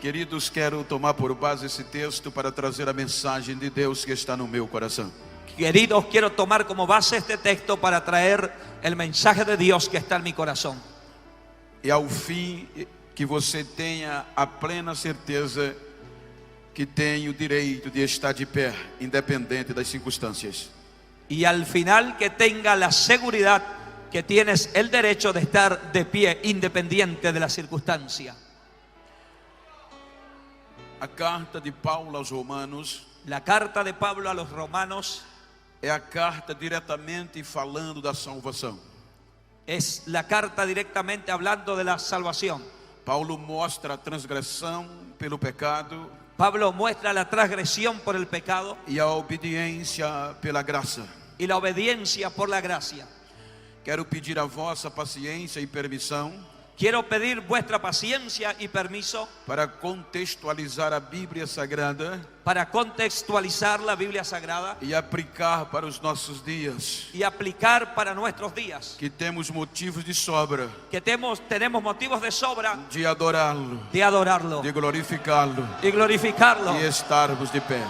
Queridos, quero tomar por base esse texto para trazer a mensagem de Deus que está no meu coração. Queridos, quiero tomar como base este texto para traer el mensaje de Dios que está en mi corazón. E ao fim que você tenha a plena certeza que tem o direito de estar de pé, independente das circunstâncias. Y al final que tenga la seguridad que tienes el derecho de estar de pie, independiente de la circunstancia. A carta de Paulo aos Romanos La carta de Pablo a los romanos é a carta diretamente falando da salvação. es la carta directamente hablando de la salvación. Paulo mostra a transgressão pelo pecado Pablo muestra la transgresión por el pecado e a obediência pela graça. y la obediencia por la gracia. Quero pedir a vossa paciência e permissão Quiero pedir vuestra paciencia y permiso para contextualizar a Bíblia Sagrada para contextualizar la Biblia Sagrada e aplicar para os nossos dias, y aplicar para nuestros días, que temos motivos de sobra que tenemos motivos de sobra de adorá-lo, de adorarlo de glorificá-lo y glorificarlo. e estarmos de pé.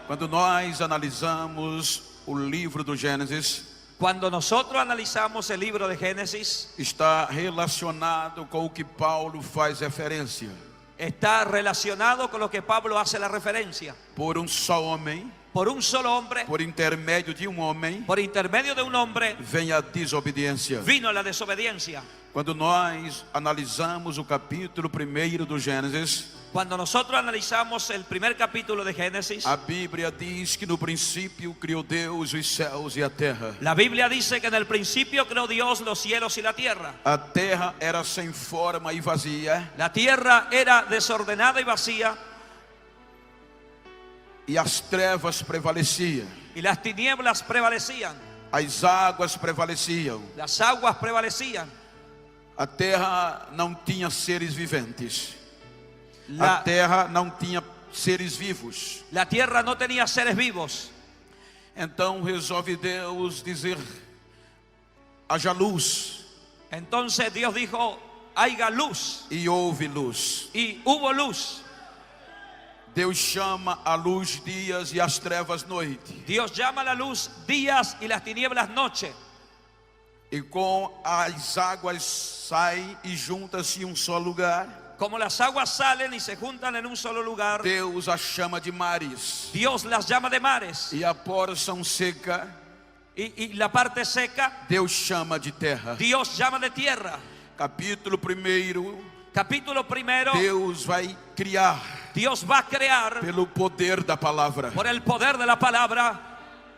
Quando nós analisamos o livro do Gênesis, Cuando nosotros analizamos el libro de Génesis, está relacionado com o que Paulo faz referência. está relacionado con lo que Pablo hace la referencia. Por só homem, Por un solo hombre, por intermédio de homem, por intermedio de un hombre, vem a desobediência. vino la desobediencia. Quando nós analisamos o capítulo 1 do Gênesis, Cuando nosotros analizamos el primer capítulo de Génesis, a Bíblia diz que no princípio criou Deus os céus e a terra. la Biblia dice que en el principio creó Dios los cielos y la tierra. A terra era sem forma e vazia, La tierra era desordenada y vacía e as trevas prevaleciam. y las tinieblas prevalecían. As águas prevaleciam. Las aguas prevalecían. A terra não tinha seres viventes. A La, terra não tinha seres vivos. la tierra no tenía seres vivos. Então resolve Deus dizer: haja luz, Entonces Dios dijo, haya luz, e houve luz. y hubo luz. Deus chama a luz dias e as trevas noite. Dios llama a la luz días y las tinieblas noche. E com as águas saem e juntam-se em só lugar. Como las aguas salen y se juntan en un solo lugar, Deus as chama de mares. Dios las llama de mares. E a porção seca, Y la parte seca, Deus chama de terra. Dios llama de tierra. Capítulo 1, Capítulo primero, Deus vai criar Dios va a crear pelo poder da palavra. por el poder de la palabra.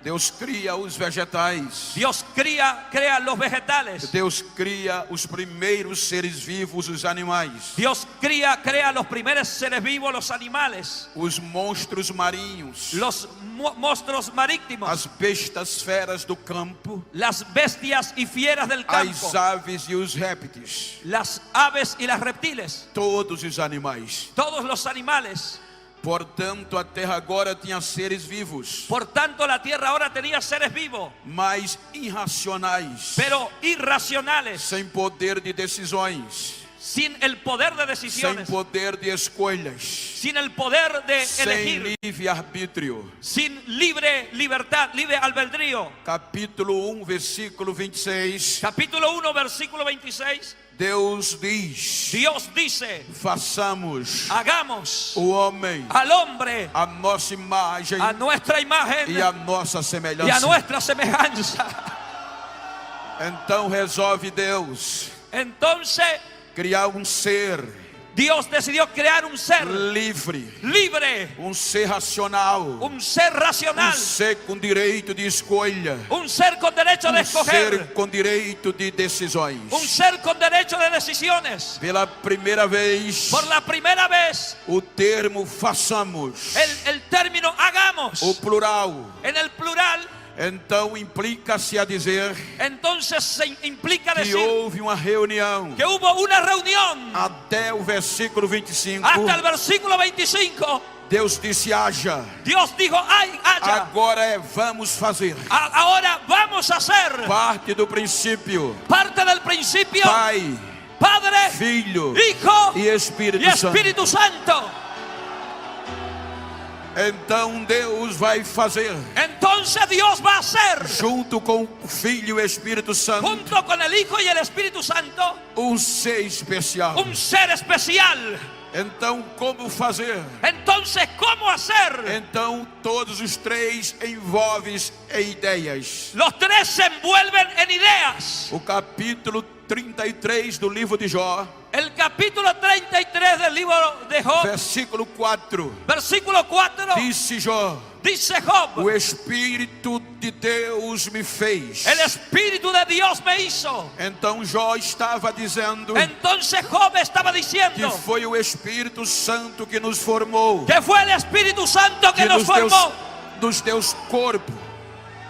Deus cria os vegetais. Dios crea los vegetales. Deus cria os primeiros seres vivos, os animais. Dios crea los primeros seres vivos, los animales, Os monstros marinhos. los monstruos marítimos, As bestas feras do campo. las bestias y fieras del campo, As aves e os répteis. las aves y las reptiles, Todos os animais. todos los animales. Portanto, a terra agora tinha seres vivos, Por tanto, la tierra ahora tenía seres vivos, mas irracionais, pero irracionales, sem poder de decisões, sin el poder de sem decisiones, poder de escolhas, sin el poder de sem elegir, livre-arbítrio. sin libre libertad, libre albedrío. Capítulo 1, versículo 26. Capítulo 1, versículo 26. Deus diz: Dios dice, façamos hagamos o homem al hombre a nossa imagem a nuestra imagen e a nossa y a semelhança. nuestra semejanza. Então resolve Deus Entonces criar um ser Dios decidió crear un ser livre, libre, um ser racional, un ser racional, ser com direito de escolha, un ser con derecho de ser escoger, com direito de decisões. un ser con derecho de decisiones. Pela primeira vez, Por la primera vez, o termo façamos, el término hagamos, o plural, en el plural, então implica-se a dizer entonces se implica que decir houve uma reunião que hubo una reunión. até o versículo 25. Hasta el versículo 25, Deus disse: haja. Dios dijo, haya. Agora vamos fazer. Ahora vamos a hacer Parte do princípio. parte del principio. Pai, Padre, Filho Hijo e Espírito y Santo. Espíritu Santo. Então Deus vai fazer, Entonces Dios va a hacer, junto com o Filho e o Espírito Santo, junto con el Hijo y el Espíritu Santo, ser especial. un ser especial. Então, como fazer? Entonces, ¿cómo hacer? Então, todos os três envolvem em ideias. Los tres se envuelven en ideas. O capítulo 33 do livro de Jó, El capítulo 33 del libro de Job, versículo 4, versículo 4, disse Jó: dice Job: o Espírito de Deus me fez. el Espíritu de Dios me hizo. Então Jó estava dizendo Entonces Job estaba que diciendo foi o Espírito Santo que nos formou, que fue el Espíritu Santo que nos formó nos deu corpo.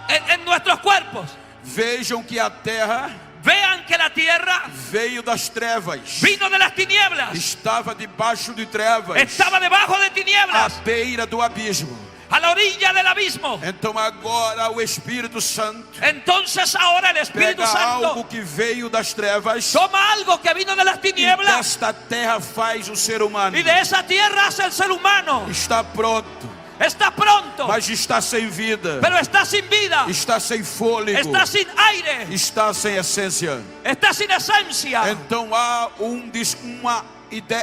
en nuestros cuerpos. Vejam que a terra Vean que la tierra veio das trevas, vino de las tinieblas, estava debaixo de trevas, estaba debajo de à tinieblas, beira do abismo. a la orilla del abismo. Então agora o Espírito Santo Entonces ahora el Espíritu pega Santo algo que veio das trevas toma algo que vino de las e tinieblas desta terra faz o ser humano. y de esa tierra hace el ser humano. Está pronto, Está pronto, mas está sem vida, pero está sin vida, está sem fôlego, está sin aire, está sem essência. está sin esencia. Então há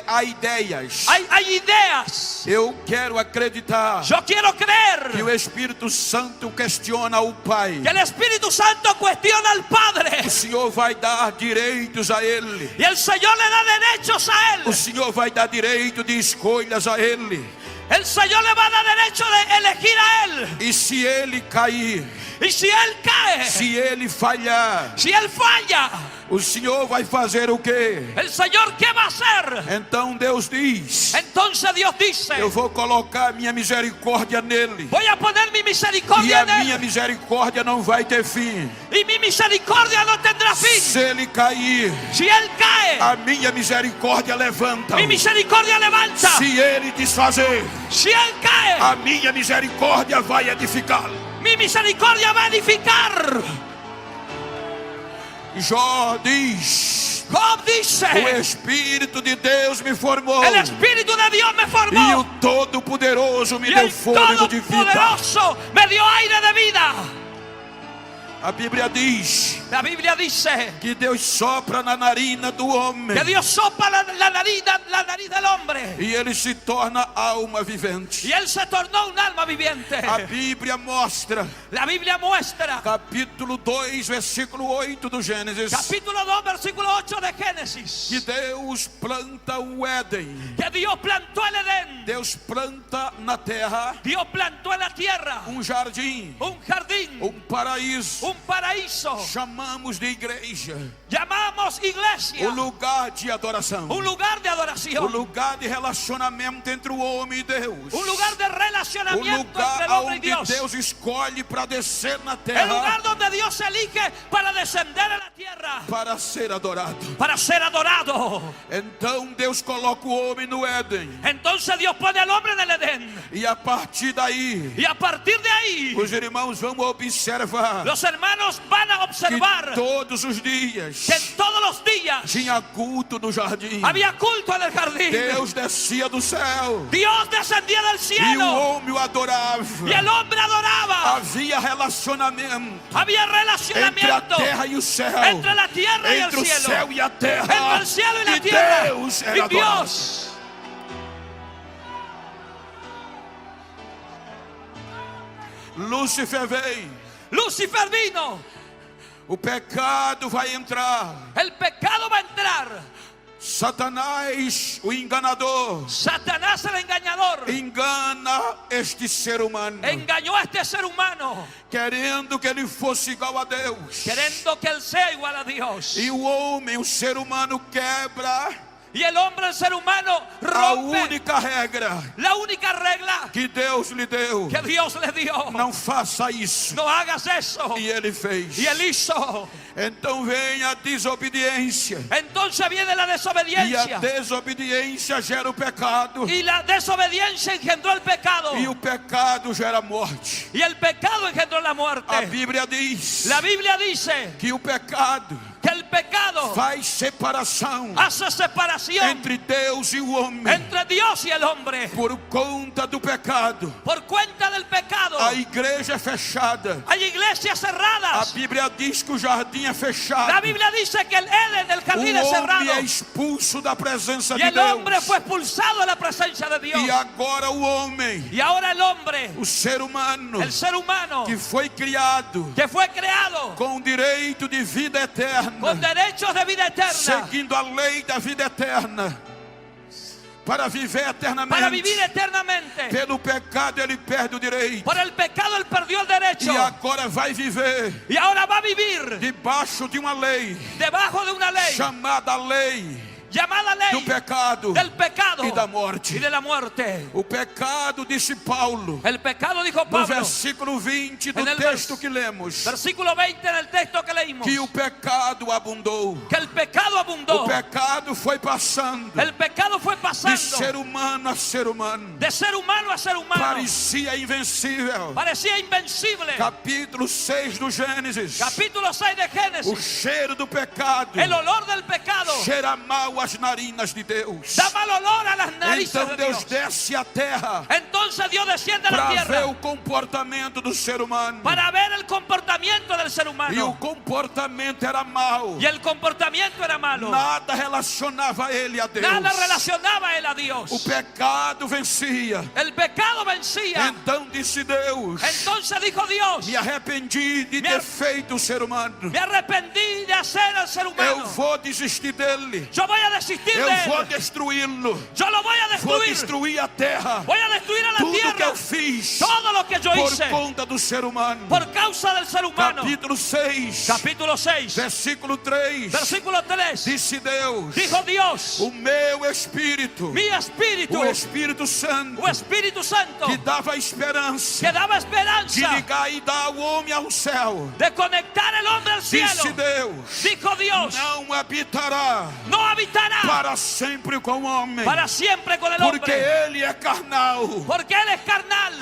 há ideias. Hay ideas. Eu quero acreditar Yo quiero que creer o Espírito Santo questiona o Pai. que el Espíritu Santo cuestiona al Padre O Senhor vai dar direitos a Ele. y el Señor le da derechos a O Él. Senhor vai dar direito de escolhas a Ele. El Señor le va a dar derecho de elegir a Él. E se Ele cair, Y si Él cae, se Ele falhar, si Él falla, o Senhor vai fazer o quê? el Señor, ¿qué va a hacer? Então Deus diz: Entonces Dios dice: eu vou colocar minha misericórdia nele. voy a poner mi E misericordia a en minha Él. misericórdia não vai ter fim. Y mi misericordia no tendrá fin. Se ele cair, Si Él cae, a minha misericórdia levanta. mi misericordia levanta. Se ele desfazer, Si Él cae, a minha misericórdia vai edificar. mi misericordia va a edificar. Jó diz: Job o dice: Espírito de Deus me formou, el Espíritu de Dios me e o formó Todo-Poderoso me y deu el fôlego de vida. Todopoderoso me dio aire de vida. A Bíblia diz La Biblia dice que Deus sopra na narina do homem que Dios sopla la nariz del hombre e ele se torna alma vivente. y Él se tornó un alma viviente. A Bíblia mostra, La Biblia muestra, capítulo 2, versículo 8 do Gênesis, capítulo 2, versículo 8 de Génesis, que Deus planta o Éden. que Dios plantó el Edén. Deus planta na terra Dios plantó en la tierra jardim, un jardín, paraíso. un paraíso. Chamamos de igreja, Llamamos iglesia, o lugar de adoração, un lugar de o adoración, lugar de relacionamento entre o homem e Deus, un lugar de o relacionamiento entre lugar el hombre y onde Dios, Deus escolhe para descer na el terra lugar donde Dios elige para descender a la tierra, para ser adorado. para ser adorado. Então Deus coloca o homem no Éden, Entonces Dios pone al hombre en el Edén e a partir daí y a partir de ahí os irmãos vão observar los hermanos van a que observar todos os dias que todos los días tinha culto no jardim. había culto en el jardín. Deus descia do céu Dios descendía del e o cielo homem o adorava. y el hombre adoraba. Havia relacionamento Había entre a relacionamiento terra e o céu, entre la tierra y el entre o cielo, céu e a terra, entre el cielo y la e tierra Deus era y adorado. Dios. Lúcifer vem, Lucifer vino, o pecado vai entrar, el pecado va a entrar, Satanás, o enganador, Satanás el engañador engana este ser humano, engañó a este ser humano querendo que ele fosse igual a Deus. queriendo que él sea igual a Dios. E o homem, o ser humano, quebra Y el hombre, el ser humano, a rompe única regra la única regla que Deus lhe deu. que Dios le dio. Não faça isso. No hagas eso. E ele fez. Y él hizo. Então vem a desobediência. Entonces viene la E a desobediencia. desobediência gera o pecado. Y la desobediencia engendró el pecado. E o pecado gera morte. Y el pecado engendró la muerte. A Bíblia diz La Biblia dice que o pecado que que el pecado faz separação hace separación entre Deus e o homem. entre Dios y el hombre. Por conta do pecado, Por cuenta del pecado a igreja é fechada. hay iglesias A cerradas. Bíblia diz que o jardim é fechado. La Biblia dice que el Edén, el O jardín es cerrado. homem é expulso da presença Y de el hombre Deus. fue expulsado de la presencia de Dios. E agora o homem, Y ahora el hombre, o ser humano, el ser humano, que foi criado que fue creado com direito de vida eterna, con derechos de vida eterna, seguindo a lei da vida eterna, para viver para vivir eternamente. eternamente. Pelo pecado ele perde o direito. Por el pecado él perdió el derecho. E agora vai viver Y ahora va a vivir debaixo de uma lei debajo de una ley chamada lei llamada do ley pecado del pecado e da y morte. de la muerte. O pecado, disse Paulo, El pecado, dijo no Pablo, versículo 20 do En el texto que lemos, versículo 20 en el texto que leímos, que o pecado abundou. que el pecado abundó. O pecado foi passando El pecado fue de pasando ser humano a ser humano. de ser humano a ser humano. Parecia invencível. Parecía invencible. Capítulo 6 do Gênesis. Capítulo 6 de O Génesis. cheiro do pecado El olor del pecado cheira mal às narinas de Deus. da mal olor a las narices Então de Deus Dios. desce à terra Entonces Dios desciende a la para ver tierra o comportamento do ser humano. para ver el comportamiento del ser E o humano. comportamento era mau. Y el comportamiento era malo. Nada relacionava ele a Deus. Nada relacionaba a él a O Dios. pecado vencia. El pecado vencía. Então disse Deus: Entonces dijo Dios, me arrependi de ter feito o ser humano. me arrepentí de hacer al ser Eu humano. vou desistir dele. Yo voy a desistir Eu de vou él. destruí-lo. Yo lo voy a Vou destruir. destruir a terra. Voy a destruir a la Tudo que tierra. eu fiz Todo lo que yo por hice conta do ser humano. por causa del ser humano. Capítulo 6, Capítulo 6, versículo 3. versículo 3. Disse Deus: Dijo Dios, o meu espírito, mi espíritu, o Espírito Santo, o Espíritu Santo, que dava esperança que daba de esperanza ligar e dar o homem ao céu. de conectar el hombre al Disse cielo. Deus: Dijo Dios, não habitará no habitará para sempre com o homem, para siempre con el porque hombre, ele é carnal porque él es carnal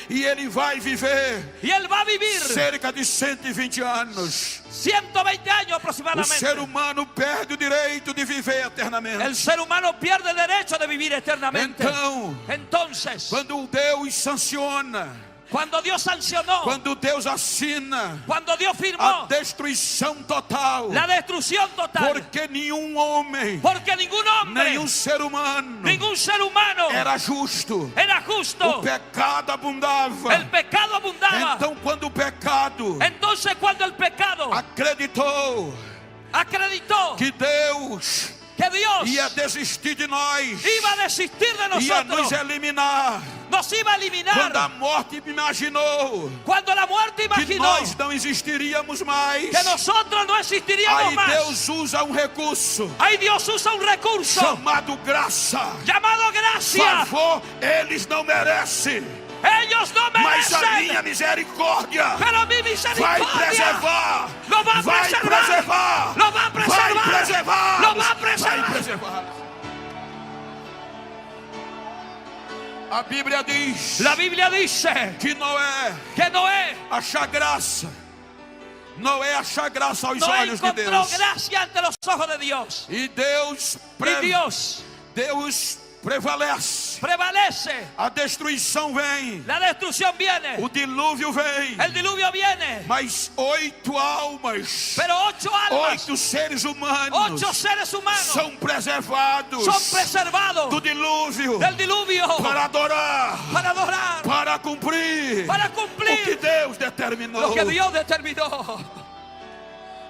e ele vai viver y él va a vivir cerca de 120 anos. 120 años O aproximadamente. ser humano perde o direito de viver eternamente. El ser humano pierde el derecho de vivir eternamente. Então, Entonces, quando Deus sanciona, cuando Dios sancionó, quando Deus assina cuando Dios a firmó destruição total, la destrucción total, porque nenhum homem, porque ningún hombre, nenhum ser humano ningún ser humano era justo. era O justo, pecado abundava. el pecado abundaba. Então, quando o pecado Entonces, cuando el pecado acreditou acreditó que Deus que Dios ia desistir de nós, iba a desistir de ia nos nosotros, eliminar, nos iba a quando eliminar, a morte imaginou cuando la muerte que imaginó nós não existiríamos mais, que nosotros no existiríamos aí más, Deus usa um recurso ahí Dios usa un recurso chamado graça. llamado gracia. Favor, eles não merecem, Ellos no mas a merecen, minha misericórdia pero mi vai misericordia preservar, lo va a vai preservar, preservar, lo va a vai preservar, preservar, lo va a vai preservar. preservar. A Bíblia diz La Biblia dice que Noé que Noé achar graça. Noé achar graça aos no olhos de encontró Deus. gracia ante los ojos de Dios. E Deus, Y Dios Deus prevalece. prevalece. A destruição vem, La destrucción viene, o dilúvio vem, el diluvio viene, mas 8 almas, pero 8 almas, 8 seres humanos 8 seres humanos são preservados son preservados do dilúvio del diluvio para adorar, para adorar, para cumprir para o que cumplir Deus determinou. lo que Dios determinó.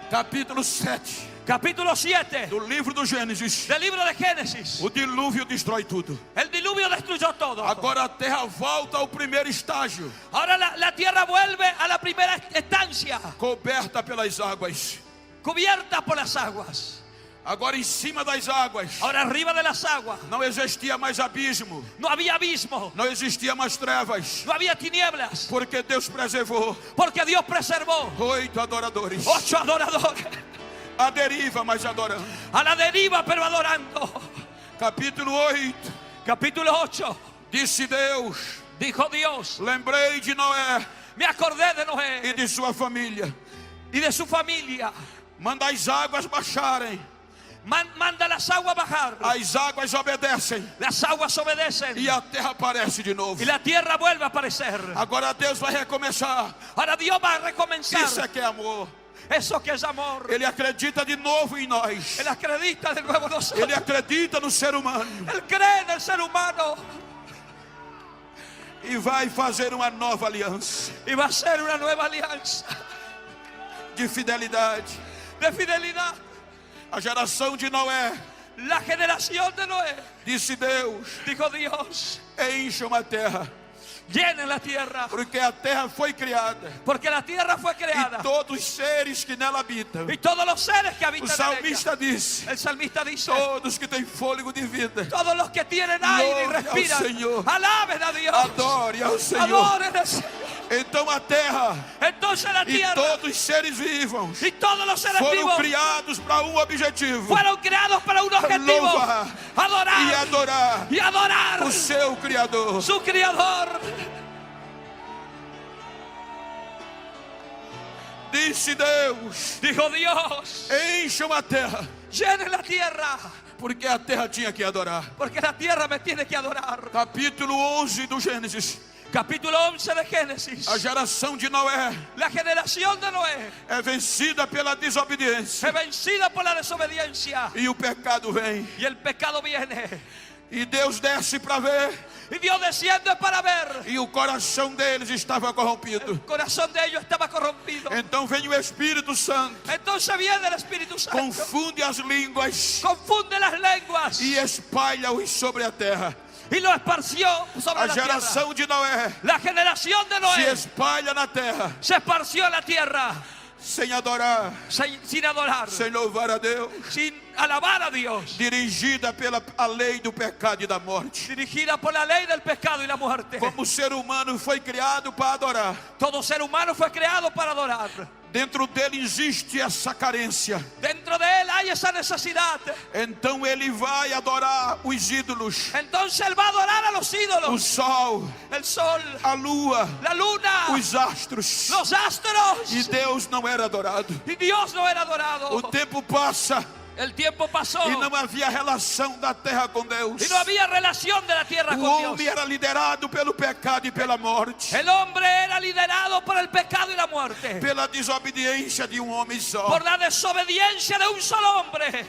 Capítulo 7 Capítulo 7 do livro do Gênesis. del libro de Génesis. O dilúvio destrói tudo. El diluvio destruyó todo. Agora a terra volta ao primeiro estágio, Ahora la tierra vuelve a la primera estancia, coberta pelas águas. cubierta por las aguas. Agora em cima das águas Ahora arriba de las aguas não existia mais abismo, no había abismo, não existia mais trevas, no había tinieblas, porque Deus preservou porque Dios preservó 8 adoradores. 8 adoradores A deriva, mas adorando. a la deriva pero adorando. Capítulo 8. Capítulo 8. Disse Deus: Dijo Dios, lembrei de Noé me acordé de e Noé de sua família, y de su familia, Manda as águas baixarem. Manda las aguas bajar. As águas obedecem. Las aguas obedecen. E a terra aparece de novo. Y la tierra vuelve a aparecer. Agora Deus vai recomeçar. Ahora Dios va a recomenzar. Isso é que é amor. Eso que es amor. Ele acredita de novo em nós. Él acredita de nuevo en nosotros. Ele acredita no ser humano. Él cree en el ser humano. E vai fazer uma nova aliança. Y va a ser una nueva alianza De fidelidade. de fidelidad. A geração de Noé. La generación de Noé. Disse Deus. Dijo Dios. Encham a terra. Llenen la tierra. Porque a terra foi criada. Porque la tierra fue creada. E todos os seres que nela habitam. Y todos los seres que O habitan en salmista disse. ella. El salmista dice. Todos que têm fôlego de vida. Todos los que tienen aire y Glória ao respiran. Senhor. Alaben a Dios. Adore ao Senhor. Adoren al Señor. Então a terra Entonces la e tierra todos os seres vivos y todos los seres foram vivos criados para um objetivo. fueron creados para un objetivo. Louvar Adorar e adorar y adorar o seu Criador. su Creador. Disse Deus. Dijo Dios. Encham a terra. Llenen la tierra. Porque a terra tinha que adorar. Porque la tierra me tiene que adorar. Capítulo 11 do Gênesis. Capítulo 11 de Génesis. A geração de Noé La generación de Noé é vencida pela desobediência. es vencida por la desobediencia. E o pecado vem. Y el pecado viene. E Deus desce para ver. Y Dios desciende para ver. E o coração deles estava corrompido. El corazón de ellos estaba corrompido. Então vem o Espírito Santo. Entonces viene el Espíritu Santo. Confunde as línguas. Confunde las lenguas. E espalha-os sobre a terra. Y lo esparció sobre A la tierra. geração de Noé La generación de se Noé espalha na terra. se esparció en la tierra Sem adorar. sin adorar, Sem louvar a Deus. sin alabar a Dios. Dirigida pela a lei do pecado e da morte. Dirigida por la ley del pecado y la muerte. Como o ser humano foi criado para adorar. Todo ser humano fue creado para adorar. Dentro dele existe essa carência. Dentro de él hay esa necesidad. Então ele vai adorar os ídolos. Entonces él va a adorar a los O ídolos. sol, El sol, a lua, la luna, os astros. los astros. E Deus não era adorado. Y Dios no era adorado. O tempo passa El tiempo pasó e não havia relação da terra com Deus. y no había relación de la tierra O con homem Dios. era liderado pelo pecado e pela morte. El hombre era liderado por el pecado y la muerte. Pela desobediência de um homem só. Por la desobediencia de un solo hombre.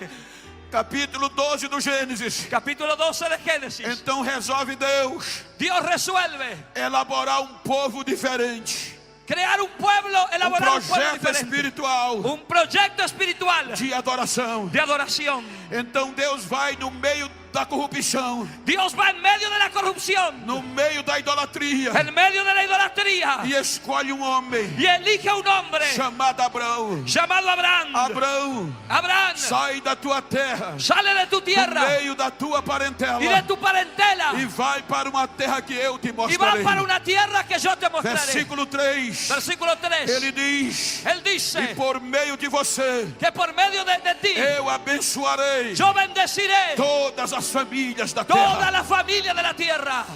Capítulo 12 do Gênesis. Capítulo 12 de Génesis. Então resolve Deus Dios resuelve elaborar um povo diferente. crear un pueblo, elaborar un pueblo Projeto diferente. espiritual Un proyecto espiritual de adoração. de adoración. Então Deus vai no meio da corrupção, Dios va en medio de la corrupción, no meio da idolatria, en medio de la idolatría, e escolhe um homem y elige a un hombre chamado Abrão. llamado Abraham. Abrão, Abraham, sai da tua terra, sale de tu do tierra meio da tua parentela, y de tu parentela e vai para uma terra que eu te y va mostrarei. para una tierra que yo te mostraré. Versículo 3, Versículo 3. ele diz: Él e dice por meio de você que por medio de ti eu abençoarei yo bendeciré todas as famílias da toda terra. la familia de la tierra.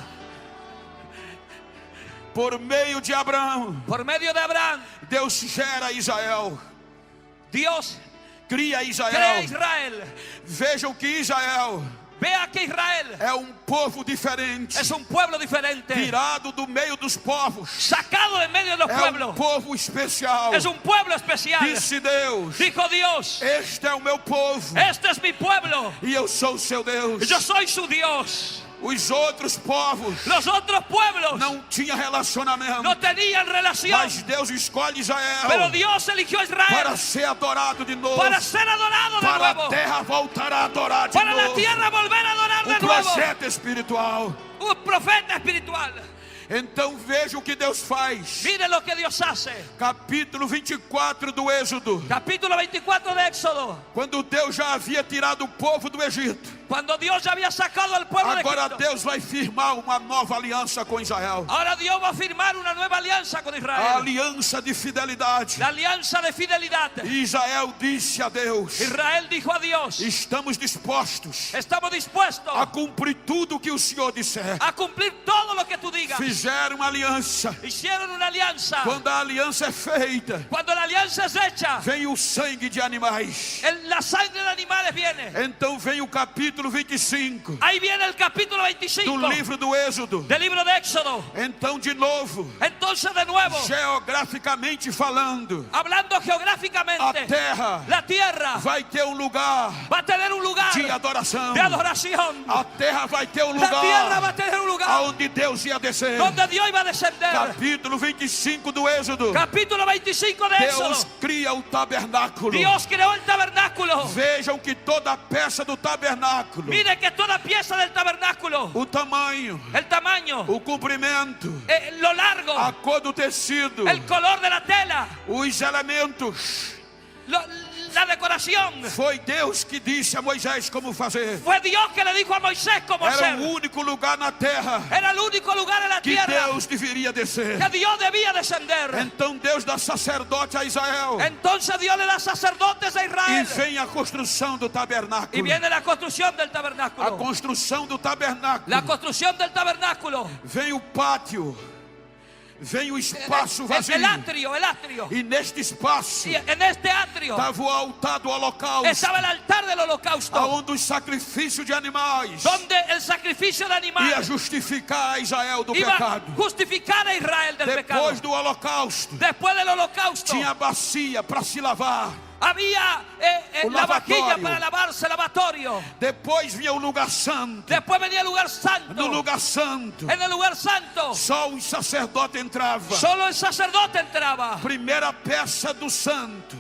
Por meio de Abraão, Por medio de Abraham, Deus gera Israel, Dios cria crea Israel. Israel. Vejam que Israel Vea que Israel é um povo diferente, es un pueblo diferente, tirado do meio dos povos. sacado de medio de los É um pueblos. povo especial. Es un pueblo especial. Disse Deus: Dijo Dios, este é o meu povo este es mi pueblo e eu sou o seu Deus. y yo soy su Dios. Os outros povos Los otros pueblos não tinham relacionamento, no tenían relación, mas Deus escolhe Israel pero Dios eligió a para Israel ser adorado de novo, para ser adorado de para a nuevo, terra voltar a adorar de para la novo. tierra volver a adorar de Um nuevo. projeto espiritual. Un profeta espiritual. Então veja o que Deus faz. Mire lo que Dios hace. Capítulo 24 do Êxodo. Capítulo 24 de Éxodo. Quando Deus já havia tirado o povo do Egito, Cuando Dios ya había sacado al pueblo de Agora Egipto. Deus vai firmar uma nova aliança com Israel. Ahora Dios va a firmar una nueva alianza con A Israel. aliança de fidelidade. La alianza de fidelidad. E Israel disse a Deus: Israel dijo a Dios: estamos dispostos estamos dispuestos a cumprir tudo que o Senhor disser. a cumplir todo lo que tú digas. Fizeram uma aliança. Hicieron una alianza. Quando a aliança é feita, Cuando la alianza es hecha, vem o sangue de animais. la sangre de animales viene. Então vem o capítulo 25 Ahí viene el capítulo 25 do livro do Êxodo. del libro de Éxodo. Então, de novo, Entonces, de nuevo, geograficamente falando, hablando a geográficamente, terra la tierra vai ter um lugar va a tener un lugar de adoração. de adoración. A terra vai ter um La tierra va lugar a tener un lugar aonde Deus ia descer. donde Dios iba a descender. Capítulo 25 do Êxodo. Capítulo 25 de Éxodo. Deus cria o tabernáculo. Dios creó el tabernáculo. Vejam que toda peça do tabernáculo, Mire que toda pieza del tabernáculo, o tamanho, el tamaño, o comprimento, lo largo, a cor do tecido, el color de la tela, os elementos, la decoración. foi Deus que disse a Moisés como fazer. Fue Dios que le dijo a Moisés cómo Era hacer. o único lugar na terra Era el único lugar en la que tierra Deus deveria descer. que Dios debía descender. Então Deus dá sacerdote a Israel. Entonces Dios le da sacerdotes a E Israel. vem a construção do Y tabernáculo. viene la construcción del A tabernáculo. construção do tabernáculo. La construcción del tabernáculo. Vem o pátio. Vem o espaço vazio. El atrio, el atrio. E neste espaço Y en este atrio estava o altar do holocausto, estaba el altar del holocausto, aonde os sacrifícios de animais donde el sacrificio de ia animales justificar a Israel do iba a pecado. justificar a Israel del pecado. Depois do holocausto, Después del holocausto tinha a bacia para se lavar. había Un la lavatorio. vajilla para lavarse, lavatorio. Depois vinha o lugar santo. Después venía el lugar santo. No lugar santo, En el lugar santo só o sacerdote entrava. solo el sacerdote entraba. Primeira peça do santo,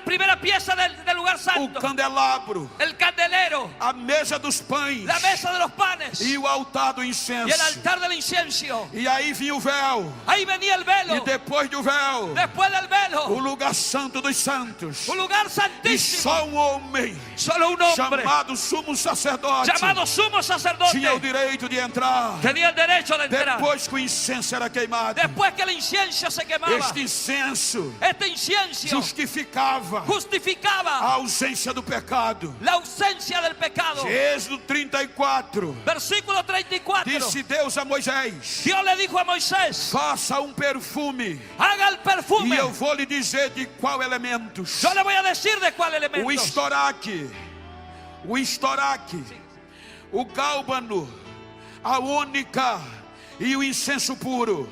Primera pieza del lugar o santo. candelabro, El candelero, a mesa dos pães la mesa de los panes e o altar do y el incenso. altar del incienso. E aí vinha o véu. Ahí venía el E velo. depois do véu, Después del o velo, lugar santo dos santos. un lugar E santísimo. só um homem Solo un hombre chamado sumo sacerdote llamado sumo sacerdote tinha o direito de entrar. tenía el derecho de entrar. Depois que o incenso era queimado, Después que el incienso se quemaba, este incenso este incienso justificava justificaba a ausência do pecado. la ausencia del pecado. Êxodo 34. Versículo 34. Disse Deus a Moisés: Dios le dijo a Moisés: faça um perfume, haga el e perfume. eu vou lhe dizer de qual elementos. Yo le voy a decir de cuál elemento. O estoraque, o gálbano, a ônica e o incenso puro.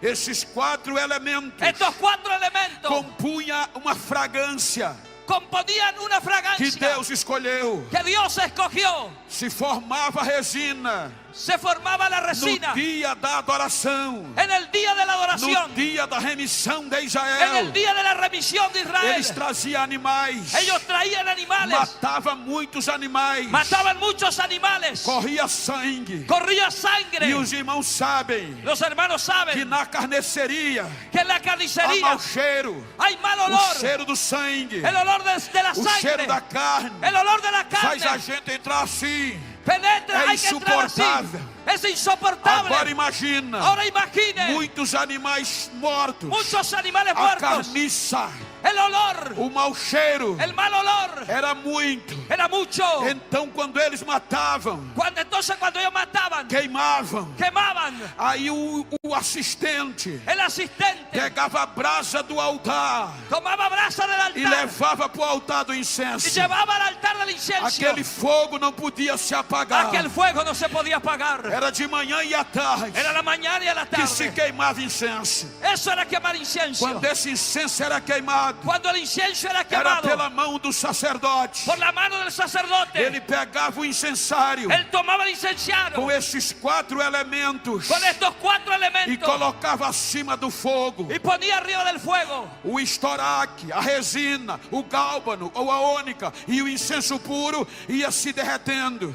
Esses 4 elementos Estos 4 elementos compunha uma fragrância componían una que fragancia Deus escolheu. que Dios escogió. Se formava resina Se formaba la no resina dia da adoração, en el día de la no adoración, dia da remissão de en Israel. el día de la remisión de Israel. Eles traziam animais, Ellos traían animales, matava muitos animais, mataban muchos animales, corria sangue. corría sangre. E os irmãos sabem Los hermanos que saben na carneceria que en la há carnicería mau cheiro, hay mal o olor, cheiro do sangue, el olor de la o cheiro sangre, da carne, el olor de la faz a carne. gente entrar assim. Penetra, É hay que entrar así. insuportável. Es insoportable. Agora imagina, Ahora imagine muitos animais mortos, muchos animales a muertos. carniça, El olor, o mau cheiro el mal olor era muito. era mucho. Então quando eles matavam, Entonces cuando ellos mataban, queimavam, quemaban, aí o assistente el asistente pegava a brasa do altar tomaba brasa del e altar levava para o altar do y incenso. llevaba al altar del incienso. Aquele fogo não podia se apagar. Aquel fuego no se podía apagar. Era de manhã e à tarde Era la mañana y a la que se tarde. queimava incenso. Eso era quemar incienso. Quando esse incenso era queimado, Cuando el incienso era era quemado pela mão do sacerdote. por la mano del sacerdote, Ele pegava o incensário él tomaba el incenciario com esses 4 elementos con estos 4 e elementos colocava acima do fogo y ponía arriba del fuego o estoraque, a resina, o gálbano ou a ônica, e o incenso puro ia se derretendo.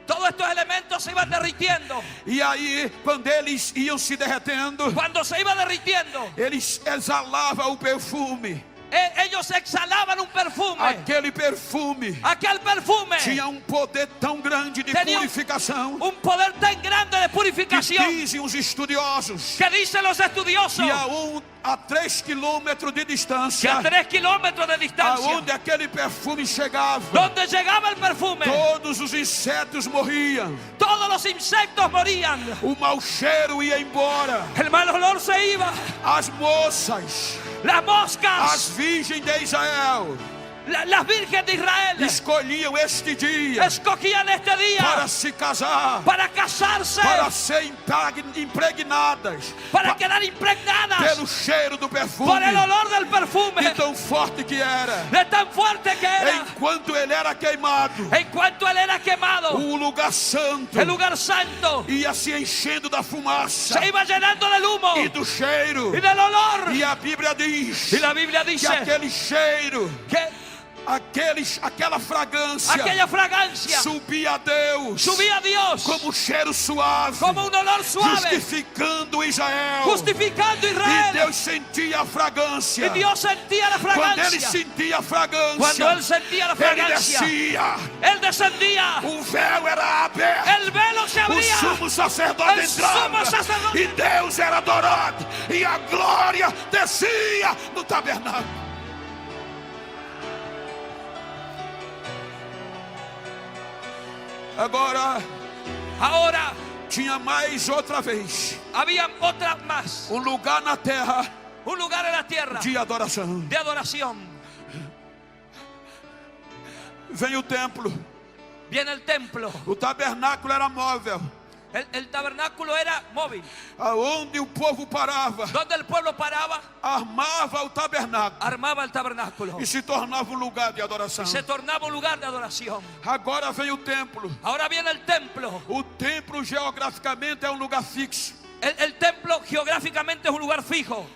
todos estos elementos se iban derritiendo. E aí, quando eles iam se derretendo, Cuando se iba derritiendo, eles exalavam o perfume. Ellos exhalaban un perfume. Aquele perfume Aquel perfume tinha poder tão grande de tenía purificação un poder tan grande de que purificación dizem os estudiosos que dicen los estudiosos que a 3 quilômetros de que distância, a 3 kilómetros de distancia, aonde aquele perfume chegava, donde llegaba el perfume, todos os insetos morriam, todos los insectos morían, o mau cheiro ia embora, el mal olor se iba, as moças, las moscas, as virgens de Israel las vírgenes de Israel escolhiam este dia escogían este día para se casar, para casarse, para ser impregnadas para quedar impregnadas pelo cheiro do perfume, por el olor del perfume, de tão forte que era. de tan fuerte que era. Enquanto ele era queimado, En cuanto él era quemado, o lugar santo el lugar santo ia se enchendo da fumaça se iba llenando del humo e do cheiro. y del olor. E a Bíblia diz Y la Biblia que dice aquele cheiro, que aquela fragrância aquella fragancia subia a Deus subía a Dios como cheiro suave, como un olor suave, justificando Israel. justificando a E Israel. Deus sentia a fragrância. Y Dios sentía la Quando ele fragancia. sentia a Cuando fragrância, él sentía la ele fragancia, descia, él descendía, o véu era aberto, el velo se o abría, sumo sacerdote el entrava, sumo sacerdote, e Deus era adorado, e a glória descia no tabernáculo. Ahora Tinha mais outra vez había otra más, lugar na terra un lugar en la tierra de adoração. de adoración. Vem o templo, Viene el templo. o tabernáculo era móvel, El tabernáculo era móvil, aonde o povo parava, donde el pueblo paraba, armava o tabernáculo armaba el tabernáculo e se tornava um lugar de adoração. y se tornaba un lugar de adoración. Agora vem o templo. Ahora viene el templo. O templo geograficamente é um lugar fixo. El templo geográficamente es un lugar fijo.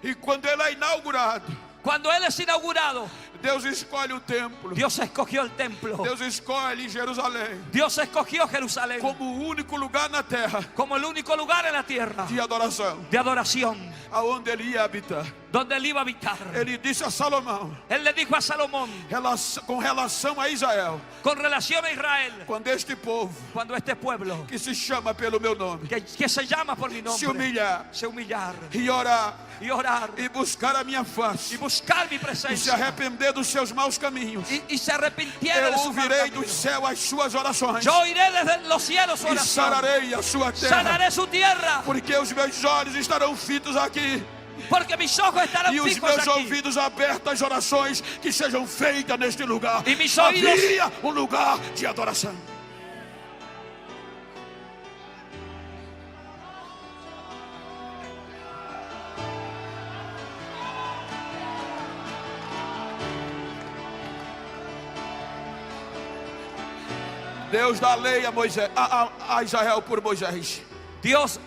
E quando ele é inaugurado, Cuando él es inaugurado, Deus escolhe o templo. Dios escogió el templo. Deus escolhe Jerusalém Dios escogió Jerusalén como o único lugar na terra como el único lugar en la tierra de adoração, de adoración aonde ele ia habitar. donde él iba a habitar. Ele disse a Salomão, Él le dijo a Salomón, com relação a Israel, con relación a Israel, quando este povo cuando este pueblo que se chama pelo meu nome que se llama por mi se nombre humilhar se humillar e orar y orar e buscar a minha y face buscar mi e se presencia arrepender dos seus maus caminhos, y se arrepintiera eu de su mal ouvirei camino, do céu as suas orações yo iré desde los cielos su e oración, sararei a sua terra, sanaré su tierra, porque os meus olhos estarão fitos aqui porque mis ojos estarán e os fijos meus aquí ouvidos abertos às orações que sejam feitas neste lugar. E mis oídos- Havia um lugar de adoração. Deus dá lei a Moisés, a Israel por Moisés. Dios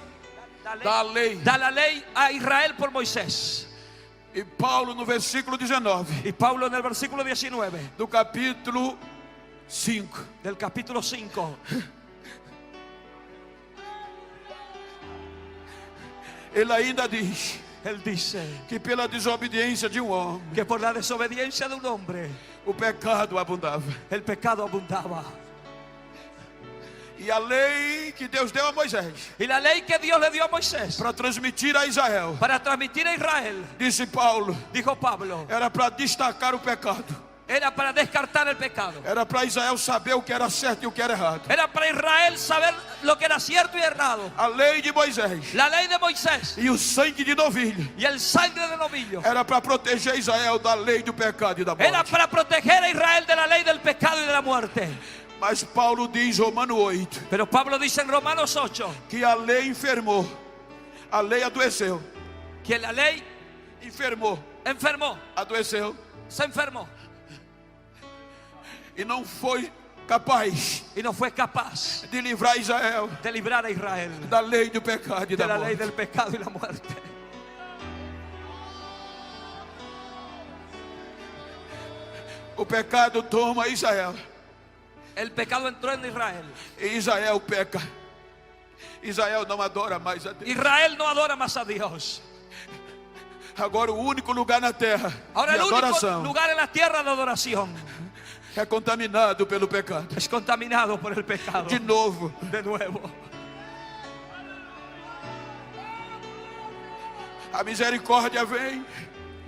Dá lei. da la ley a Israel por Moisés. E Paulo no versículo 19 Y Pablo en el versículo 19 do capítulo 5. del capítulo 5, Ele ainda diz él dice que pela desobediência de um homem, que por la desobediencia de un hombre o pecado abundava. el pecado abundaba. E a lei que Deus deu a Moisés Y la ley que Dios le dio a Moisés para transmitir a Israel, para transmitir a Israel, disse Paulo, dijo Pablo, era para destacar o pecado. era para descartar el pecado. Era para Israel saber o que era certo e o que era errado. Era para Israel saber lo que era cierto y errado. A lei de Moisés La ley de Moisés e o sangue de novilho y el sangre de novillo era para proteger Israel da lei do pecado e da era morte. para proteger a Israel de la lei del pecado y de la muerte. Mas Paulo diz, Romano 8, Pero Pablo dice en Romanos 8 que a lei enfermou, a lei adoeceu, que la ley enfermou, enfermó, adoeceu se enfermó e não foi capaz y no fue capaz de livrar Israel de librar a Israel da lei do pecado e de da la ley morte. del pecado y la muerte. O pecado toma Israel El pecado entró en Israel. e Israel peca. Israel não adora mais a Deus. Israel no adora más a Dios. Agora o único lugar na terra Ahora de el único adoração lugar en la tierra de adoración é contaminado pelo pecado. es contaminado por el pecado. De novo, De nuevo. a misericórdia vem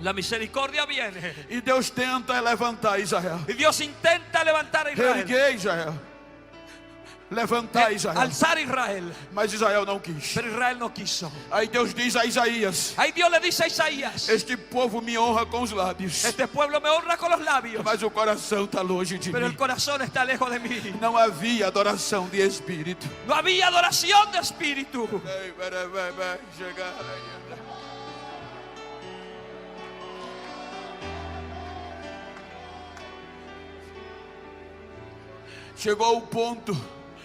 La misericordia viene e Deus tenta levantar Israel. y Dios intenta levantar a Israel. Erguer Israel. Levantar Israel. Alzar a Israel. Mas Israel não quis. Pero Israel no quiso. Aí Deus diz a Isaías: Ahí Dios le dice a Isaías: este povo me honra com os lábios, este pueblo me honra con los labios, mas o coração está longe de pero el mim. corazón está lejos de mí. Não havia adoração de espírito. No había adoración de espíritu. Vai chegar. Chegou o ponto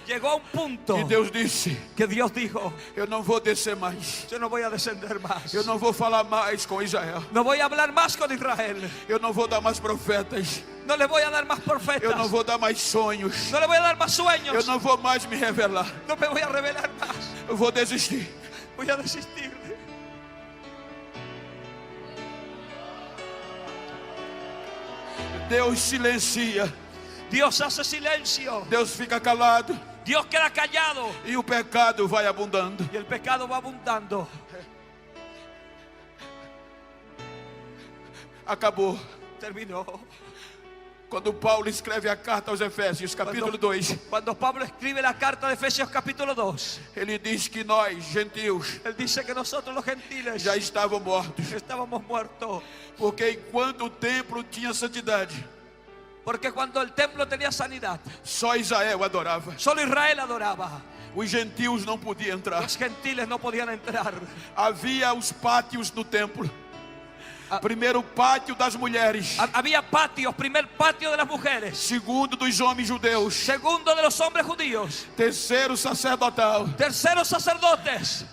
Llegó a un punto que Deus disse: que Dios dijo: eu não vou descer mais. yo no voy a descender más. Eu não vou falar mais com Israel. No voy a hablar más con Israel. Eu não vou dar mais profetas. No le voy a dar más profetas. Eu não vou dar mais sonhos. No le voy a dar más sueños. Eu não vou mais me revelar. No me voy a revelar más. Eu vou desistir. Voy a desistir. Deus silencia. Dios hace silencio. Deus fica calado. Dios queda callado. E o pecado vai abundando. Y el pecado va abundando. Acabou. Terminó. Quando Paulo escreve a carta aos Efésios, capítulo 2, Cuando Pablo escribe la carta de Efesios capítulo 2, ele diz que nós, gentios, él dice que nosotros los gentiles já estávamos mortos. estábamos muertos. Porque enquanto o templo tinha santidade, Porque cuando el templo tenía sanidad, só Israel adorava. solo Israel adoraba. Os gentios não podiam entrar. Los gentiles no podían entrar. Havia os pátios no templo. Primeiro, o pátio das mulheres. Había patios, primer patio de las mujeres, Segundo, dos homens judeus. segundo de los hombres judíos, Terceiro, sacerdotal. tercero sacerdotes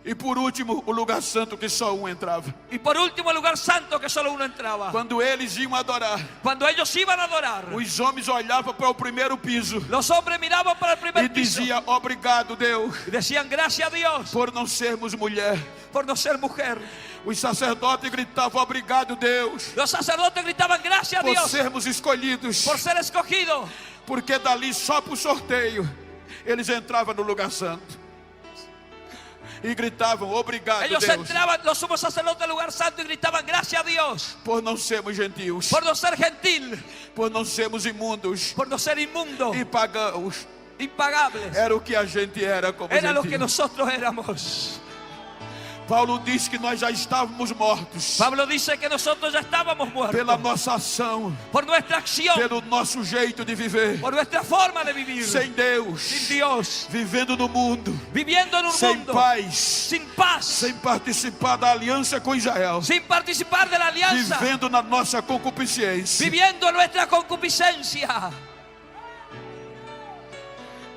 E por último, o lugar santo que só um entrava. y por último el lugar santo que solo uno entraba. Quando eles iam adorar, Cuando ellos iban a adorar, os homens olhavam para o primeiro piso los hombres miraban para el e primer piso diziam: obrigado, Deus, y decían gracias a Dios por não sermos mulher. por no ser mujer. Os sacerdotes gritavam: obrigado, Deus, Los sacerdotes gritaban gracias a por Dios sermos escolhidos. por ser escogidos. Porque dali, só por sorteio, eles entravam no lugar santo. E gritavam: obrigado, Ellos Deus, entraban, los sumos sacerdotes del lugar santo y gritaban gracias a Dios por não sermos gentios, por no ser gentil, por não sermos imundos por no ser inmundo, e pagãos. impagables. Era o que a gente era como Era lo que gentios. nosotros éramos. Paulo diz que nós já estávamos mortos Pablo dice que nosotros ya estábamos muertos pela nossa ação, por nuestra acción, pelo nosso jeito de viver, por nuestra forma de vivir, sem Deus, sin Dios, vivendo no mundo, viviendo en un sem mundo paz, sin paz, sem participar da aliança com Israel, sin participar de la alianza, vivendo na nossa concupiscência. viviendo en nuestra concupiscencia.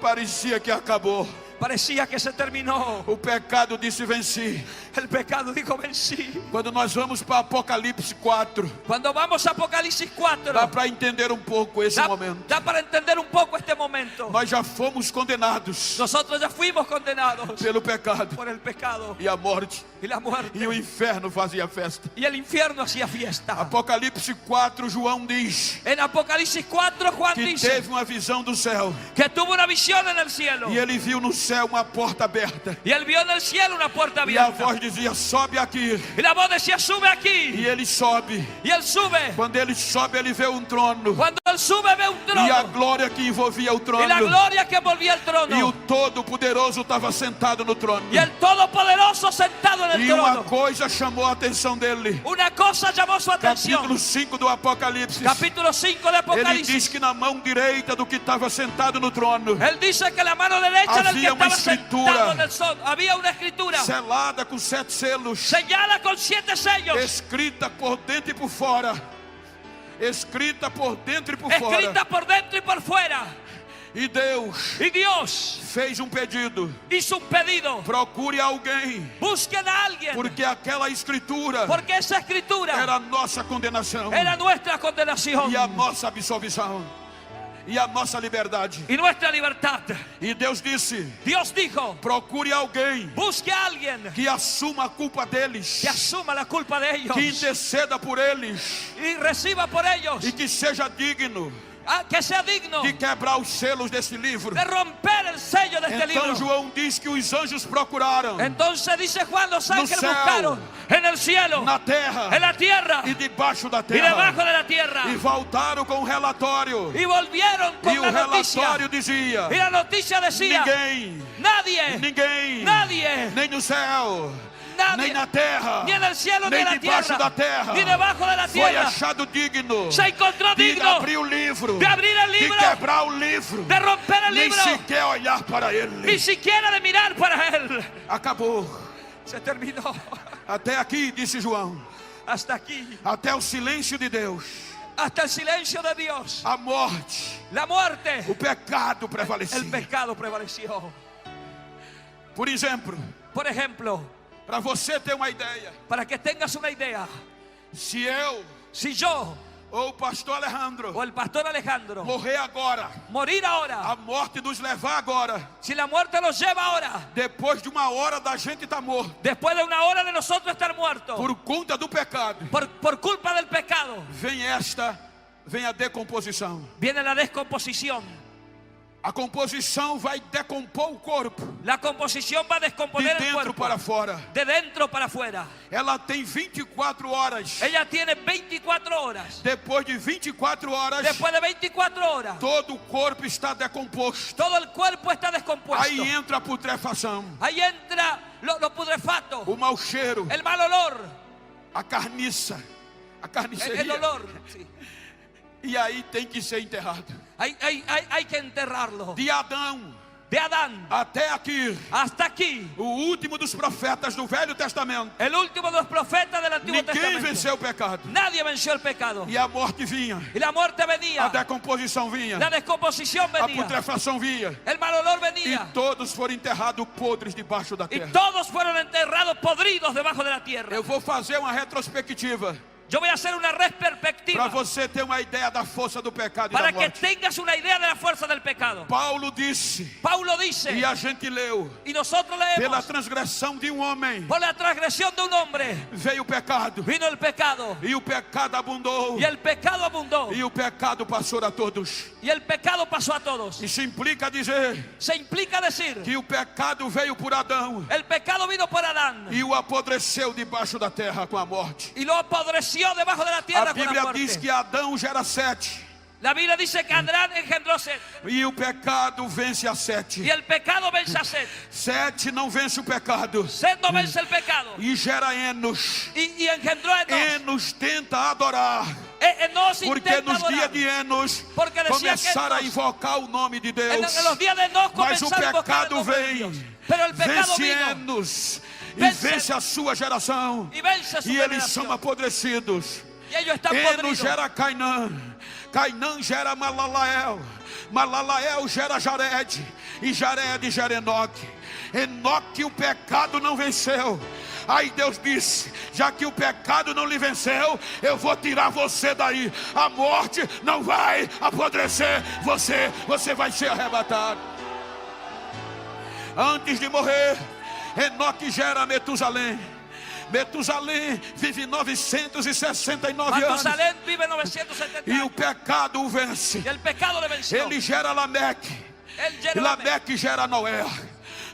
Parecia que acabou. Parecía que se terminó. O pecado disse: venci. El pecado dijo vencí. Quando nós vamos para Apocalipse 4, Cuando vamos a Apocalipsis 4, dá para entender um pouco esse momento. da para entender un poco este momento. Nós já fomos condenados Nosotros ya fuimos condenados pelo pecado por el pecado e a morte, y la muerte. e o inferno fazia festa. Y el infierno hacía fiesta. Apocalipse 4, João diz En Apocalipsis 4 Juan que dice teve uma visão do céu que tuvo una visión en el cielo. e ele viu no céu uma porta aberta. Y él vio en el cielo una puerta E a abierta. voz dizia: sobe aqui. Y la voz decía sube aquí. E ele sobe. Y él sube. Quando ele sobe, ele vê um trono. Cuando él sube ve un E a trono. glória que envolvia o Y trono. la gloria que envolvía el E o trono. Todo-Poderoso estava sentado no trono. Y el Todopoderoso sentado en el E uma trono. coisa chamou a atenção dele. Una cosa llamó su Capítulo atención. 5 do Apocalipse. Capítulo 5 de Ele Apocalipsis. diz que na mão direita do que estava sentado no trono, Él dice que la mano derecha del que Había una estaba escritura. sentado en el sol había una escritura selada com 7 selos, sellada con 7 sellos, escrita por dentro e por fora. Escrita por dentro e por fora. escrita por dentro y por fuera. E Deus Y Dios fez um pedido: hizo un pedido. procure alguém, Busquen a alguien, porque aquela escritura porque esa escritura era a nossa condenação era nuestra condenación e a nossa absolvição. e a nossa liberdade. y nuestra libertad. E Deus disse: Dios dijo, procure alguém busque a alguien que assuma a culpa deles, que asuma la culpa de ellos que interceda por eles y reciba por ellos, e que seja digno que sea digno de quebrar os selos desse livro. de romper el sello de este Então libro. João diz que os anjos procuraram Entonces dice Juan, los ángeles céu, buscaron en el cielo, na terra en la tierra e debaixo da y terra debajo de la tierra, e voltaram com o relatório. y volvieron E con o la noticia. relatório dizia: Y la noticia decía, ninguém, nadie, nem no céu, nadie, nem na terra, ni en el cielo ni nem en la debaixo tierra, da terra, ni debajo de la foi tierra, achado digno se encontró de digno abrir o livro, de abrir el de libro, quebrar o livro, de romper el nem libro, sequer olhar para ni ele. siquiera de mirar para él. Acabou. Se terminó. Até aqui, disse João, Hasta aquí, até o silêncio de Deus, hasta el silencio de Dios, a morte, la muerte, o pecado el prevalecia. pecado prevaleció. Por exemplo, Por ejemplo, para você ter uma ideia, para que tengas una idea, se eu si yo ou o pastor Alejandro o el pastor Alejandro morrer agora, morir ahora, a morte nos levar agora, si la muerte nos lleva ahora, depois de uma hora da gente estar morto, después de una hora de nosotros estar muertos, por conta do pecado, por culpa del pecado, vem a decomposição. viene la descomposición. A composição vai decompor o corpo, La composición va a de descomponer el dentro cuerpo, para fora. de dentro para afuera. Ela tem 24 horas. Ella tiene 24 horas. Depois de 24 horas, Después de 24 horas, todo o corpo está decomposto. todo el cuerpo está descompuesto. Aí entra a putrefação, Ahí entra lo putrefacto, o mau cheiro, el mal olor, a carniça, a el carniceria. olor. Sí. E aí tem que ser enterrado. Hay que enterrarlo. De Adão De Adán até aqui, hasta aquí, o último dos profetas do Velho Testamento, el último de los profetas del Antiguo ninguém Testamento. venceu o pecado. Nadie venció el pecado. E a morte vinha, Y la muerte a venía, decomposição vinha, la descomposición a venía, putrefação vinha. el mal olor E venía. todos foram enterrados podres debaixo da Y terra. todos fueron enterrados podridos debajo de la tierra. Eu vou fazer uma retrospectiva Yo voy a hacer una para retrospectiva você ter uma ideia da força do pecado e para da que morte. tengas una idea de la fuerza del pecado. Paulo disse, Paulo e dice, a gente leu, y nosotros pela leemos, transgressão de um homem por la transgresión de un hombre veio o pecado, vino el pecado, e o pecado abundou, y el pecado abundó, e o pecado passou a todos. y el pecado pasó a todos. Isso implica dizer Se implica decir, que o pecado veio por Adão el pecado vino por Adán e o apodreceu debaixo da terra com a morte. y lo apodreció debajo de la tierra A con la Bíblia diz muerte. que Adão gera 7 La Biblia dice que Adán engendró a Set, e o pecado vence a y 7. el pecado vence a Set. 7 não vence o pecado Set no vence el pecado, e gera Enos. y engendró a Enos. Enos tenta adorar, Enos porque intenta nos dias adorar. de Enos Porque decía que começaram a Enos, invocar o nome de Deus, en los días de Enos mas o comenzaron a invocar el pecado nombre de Dios. vem, Pero el pecado vence vino Enos e Vence- vence a sua geração, y vence a su e eles generación. são apodrecidos. Y ellos están Enos podridos. gera Cainã, Cainã gera Malalael, Malalael gera Jared, e Jared gera Enoque. Enoque o pecado não venceu. Aí Deus disse, já que o pecado não lhe venceu, eu vou tirar você daí. A morte não vai apodrecer você, você vai ser arrebatado. Antes de morrer, Enoque gera Metusalém. Metusalém vive 969 anos. Matusalén vive 970 E o años. pecado o vence. Y el pecado le venció. Ele gera Lameque. Él E gera Lamec. Lameque gera Noé.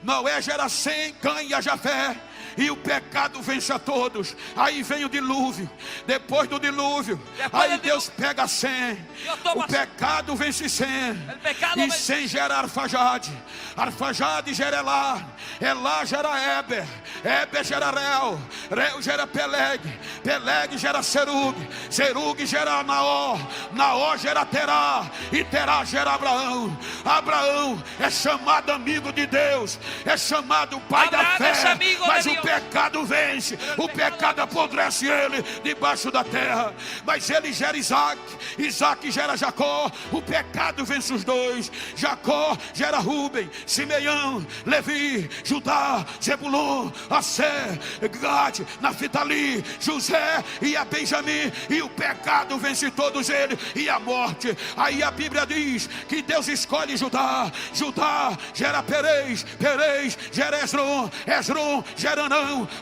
Noé gera Sem, Cã e a Jafé. E o pecado vence a todos. Aí vem o dilúvio. Depois do dilúvio, Depois aí do Deus pega Sem. Deus toma O pecado vence Sem. El pecado E vence. Sem gera Arfajade. Arfajade gera Elá. Elá gera Éber. Éber gera Reu. Reu gera Peleg. Peleg gera Serug. Serug gera Naó. Naó gera Terá. E Terá gera Abraão. Abraão é chamado amigo de Deus. É chamado pai Abraão da é fé. amigo de Mas o Deus. pecado vence, o pecado apodrece ele debaixo da terra. Mas ele gera Isaac, Isaac gera Jacó, o pecado vence os dois. Jacó gera Rúben, Simeão, Levi, Judá, Zebulon, Assé, Gade, Naftali, José e a Benjamim. E o pecado vence todos eles e a morte. Aí a Bíblia diz que Deus escolhe Judá, Judá gera Perez, Perez gera Esrom, Esrom gera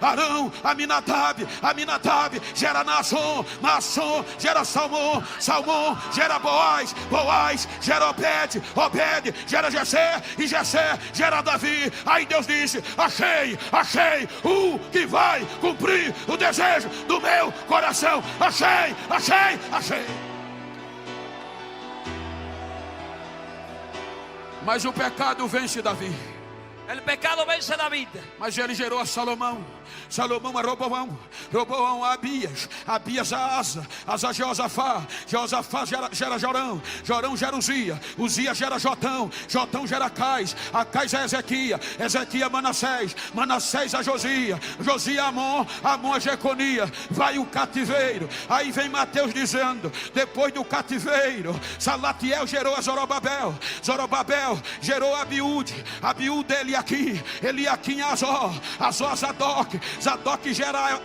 Arão, Aminadab, Aminadab gera Naasson, Naasson gera Salmão, Salmão gera Boaz, Boaz gera Obed, Obed gera Jessé, e Jessé gera Davi. Aí Deus disse: achei o que vai cumprir o desejo do meu coração. Achei. Mas o pecado vence Davi. El pecado vence a David. Mas ele gerou a Salomão, Salomão a Roboão, Roboão a Abias, Abias a Asa, Asa a Jeosafá, Jeosafá gera Jorão, Jorão gera Uzia, Uzia gera Jotão, Jotão gera Acais, Acais a Ezequias, Ezequias a Manassés, Manassés a Josia, Josia a Amon, Amon a Jeconia. Vai o cativeiro. Aí vem Mateus dizendo: depois do cativeiro, Salatiel gerou a Zorobabel, Zorobabel gerou a Abiúde, Abiúde Eliaquim a Azó, Azó a Zadok, Zadok gera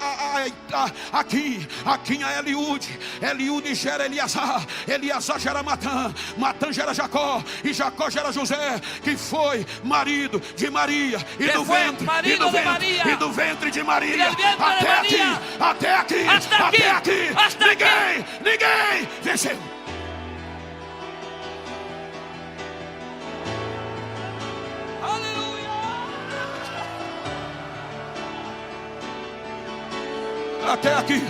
Aquim, Aquim a Eliúde, Eliúde gera Eliasar, Eliasar gera Matã, Matã gera Jacó, e Jacó gera José, que foi marido de Maria, e do ventre de Maria, até aqui, ninguém venceu. Até aqui,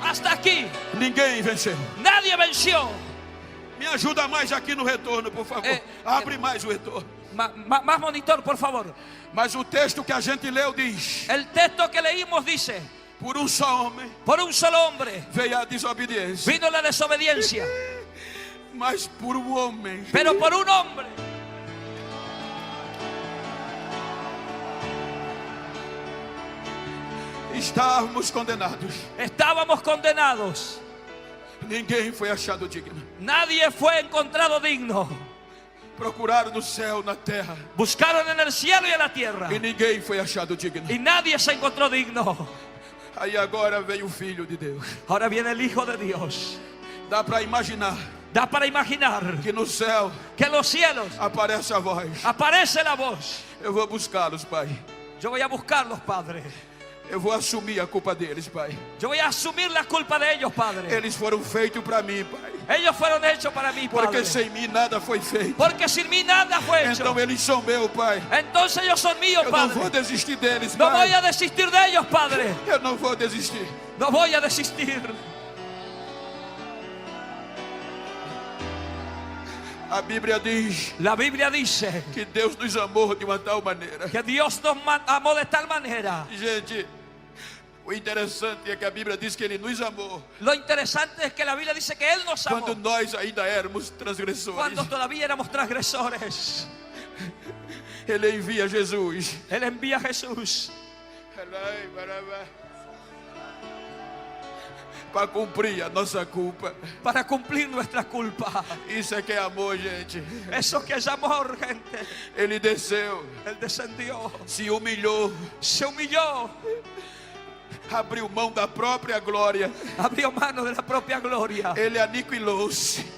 hasta aquí, ninguém venceu. nadie venció. Me ajuda mais aqui no retorno, por favor. Abre mais o retorno. Más monitor, por favor. Mas o texto que a gente leu diz: El texto que leímos dice: por um só homem por un solo hombre veio a desobediência, vino la desobediencia, mas por um homem, pero por un hombre estávamos condenados. estábamos condenados. Ninguém foi achado digno. Nadie fue encontrado digno. Procuraram no céu, na terra, Buscaron en el cielo y en la tierra, e ninguém foi achado digno. y nadie se encontró digno. Aí agora vem o Filho de Deus. Ahora viene el Hijo de Dios. Dá para imaginar Da para imaginar que no céu que en los cielos aparece a voz: aparece la voz: eu vou buscá-los, Pai. yo voy a buscarlos, Padre. Eu vou assumir a culpa deles, Pai. Yo voy a asumir la culpa de ellos, Padre. Eles foram feitos para mim, Pai. Ellos fueron hechos para mí, Porque Padre. sem mim nada foi feito. Porque sin mí nada fue hecho. Então eles são meu, Pai. Entonces ellos son míos, Eu não vou Padre. desistir deles, No voy Pai. a desistir de ellos, Padre. Eu não vou desistir. No voy a desistir. A Bíblia diz La Biblia dice que Deus nos amou de uma tal maneira. que Dios nos amó de tal manera. Gente, o interessante é que a Bíblia diz que Ele nos amou Lo interesante es que la Biblia dice que Él nos amó quando nós ainda éramos transgressores. cuando todavía éramos transgresores. Ele envia Jesus Él envía a Jesús para cumprir a nossa culpa. para cumplir nuestra culpa. Isso é que é amor, gente. Eso que es amor, gente. Ele desceu, Él descendió, se humilhou, se humilló, abriu mão da própria glória. abrió mano de la propia gloria. Ele aniquilou-se.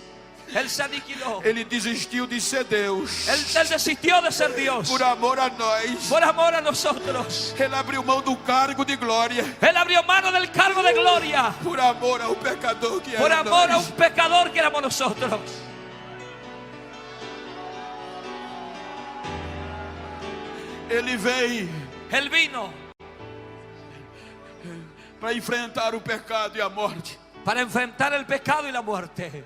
Él se aniquiló. Ele desistiu de ser Deus Él desistió de ser Dios por amor a nós. por amor a nosotros. Ele abriu mão do cargo de glória Él abrió mano del cargo de gloria por amor ao pecador que por era amor a nós. un pecador que éramos nosotros. Ele veio Él vino para enfrentar o pecado e a morte para enfrentar el pecado y la muerte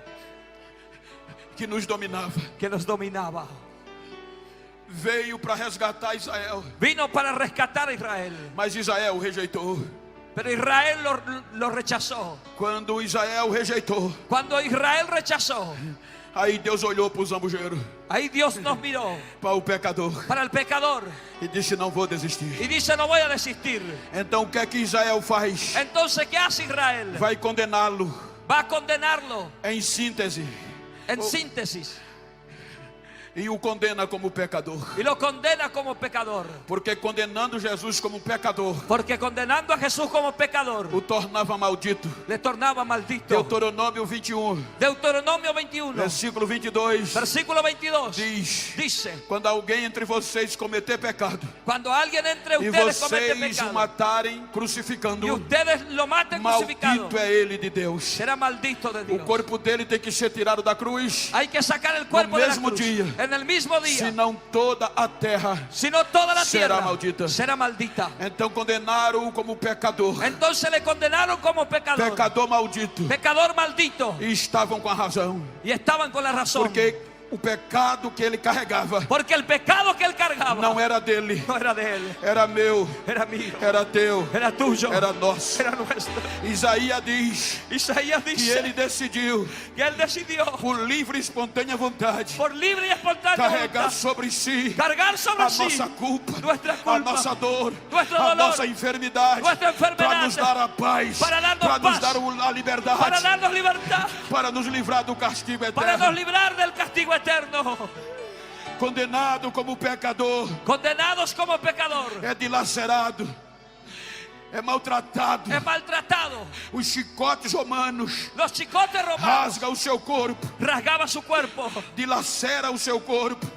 que nos dominava. que nos dominaba. Veio para resgatar Israel, Vino para rescatar a Israel, mas Israel o rejeitou. pero Israel lo rechazó. Quando Israel rejeitou, Cuando Israel rechazó, Aí Deus olhou para o zambujeiro, Ahí Dios nos miró para o pecador, para el pecador e disse: não vou y desistir. dice: no voy a desistir. Então o que é que Israel faz? Entonces, ¿qué hace Israel? Vai condená-lo. Va a condenarlo. Em síntese, En síntesis, e o condena como pecador. y lo condena como pecador. Porque condenando Jesus como pecador, Porque condenando a Jesús como pecador, o tornava maldito. le tornaba maldito. Deuteronômio 21, Deuteronomio 21, versículo 22, versículo 22, diz: dice: quando alguém entre vocês cometer pecado, cuando alguien entre e ustedes comete vocês o pecado matarem y crucificando, ustedes lo maten crucificado, maldito é ele de Deus. será maldito de O Dios. corpo dele tem que ser tirado da cruz, Hay que sacar el cuerpo de la mesmo cruz dia. en el mismo día, senão toda a terra. sino toda la será tierra maldita. será maldita. Então condenaram-o como pecador, Entonces le condenaron como pecador, pecador maldito, pecador maldito, e estavam com a razão, y estaban con la razón, porque o pecado que ele carregava porque el pecado que él cargaba não era dele, no era de él, era meu, era mío, era teu, era tuyo, era nosso. era nuestro. Isaías diz Isaías que dice ele decidiu, que él decidió por livre e espontânea vontade, por libre y espontánea carregar voluntad sobre si cargar sobre a sí nossa culpa, nuestra a culpa, nossa dor, nuestro a dolor, nossa enfermidade, nuestra enfermedad, para nos dar a paz, para darnos para nos paz, dar a liberdade, para darnos libertad, para nos livrar do castigo para nos eterno. librar del castigo eterno. Condenado como pecador, Condenados como pecador, é dilacerado, é maltratado. es maltratado. Os chicotes romanos Los chicotes romanos rasga o seu corpo, rasgaban su cuerpo, dilacera o seu corpo,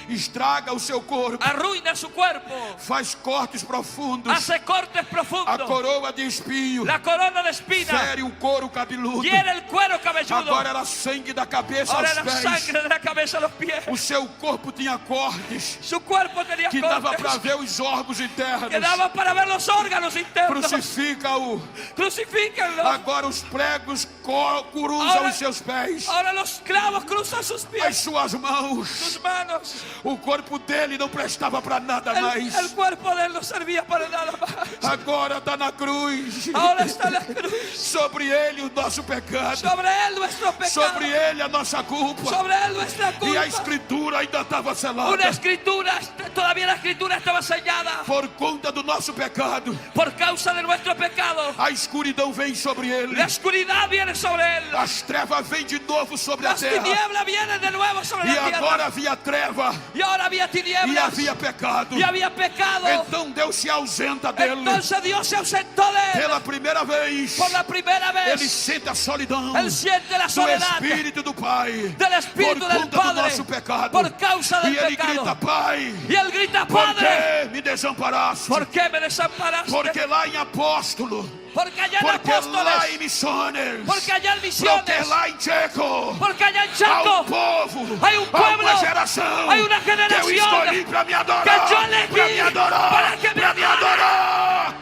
estraga o seu corpo, arruina su cuerpo, faz cortes profundos, hace cortes a profundos, coroa de espinho la corona de espinas, fere o couro cabeludo. hiere el cuero cabelludo. Agora era sangue da cabeça Ahora aos era pés. sangre de la cabeza a los pies. O seu corpo tinha cortes Su cuerpo tenía que dava para cortes ver os órgãos internos. que daba para ver los órganos internos. Crucifica-o. Crucifíquenlo. Agora os pregos cruzam Agora- os seus pés, Ahora los clavos cruzan sus as pies, suas mãos. sus manos. O corpo dele não prestava para nada mais. El cuerpo de él no servía para nada más. Agora está na cruz. Ahora está en la cruz. Sobre ele o nosso pecado. Sobre él nuestro pecado. Sobre ele a nossa culpa. Sobre él nuestra E a culpa. escritura ainda estava selada. Una escritura, todavía la escritura estaba sellada. Por conta do nosso pecado, Por causa de nuestro pecado, a escuridão vem sobre ele. la oscuridad viene sobre él. As trevas vêm de novo sobre a Las terra. tinieblas vienen de nuevo sobre E la tierra. agora havia treva Y ahora había e tinieblas. havia pecado. Y había pecado. Então Deus se ausenta dele. Entonces Dios se ausentó de él. Pela primeira vez, Por la primera ele vez, sente a solidão él siente la do soledad Espírito do Pai. del Espíritu por del conta do Padre. nosso pecado. Por causa del E ele pecado. grita: Pai, Y él grita: por Padre, que me desamparaste? ¿por qué me desamparaste? Porque lá em Apóstolo, Porque allá en porque lá Apóstoles, em Missões, porque allá en porque Misiones, lá em Checo, porque allá en há Chaco, povo, hay un há pueblo, uma geração hay una que eu generación escolhi para me adorar, que yo elegí para me adorar, para que me para me adorar.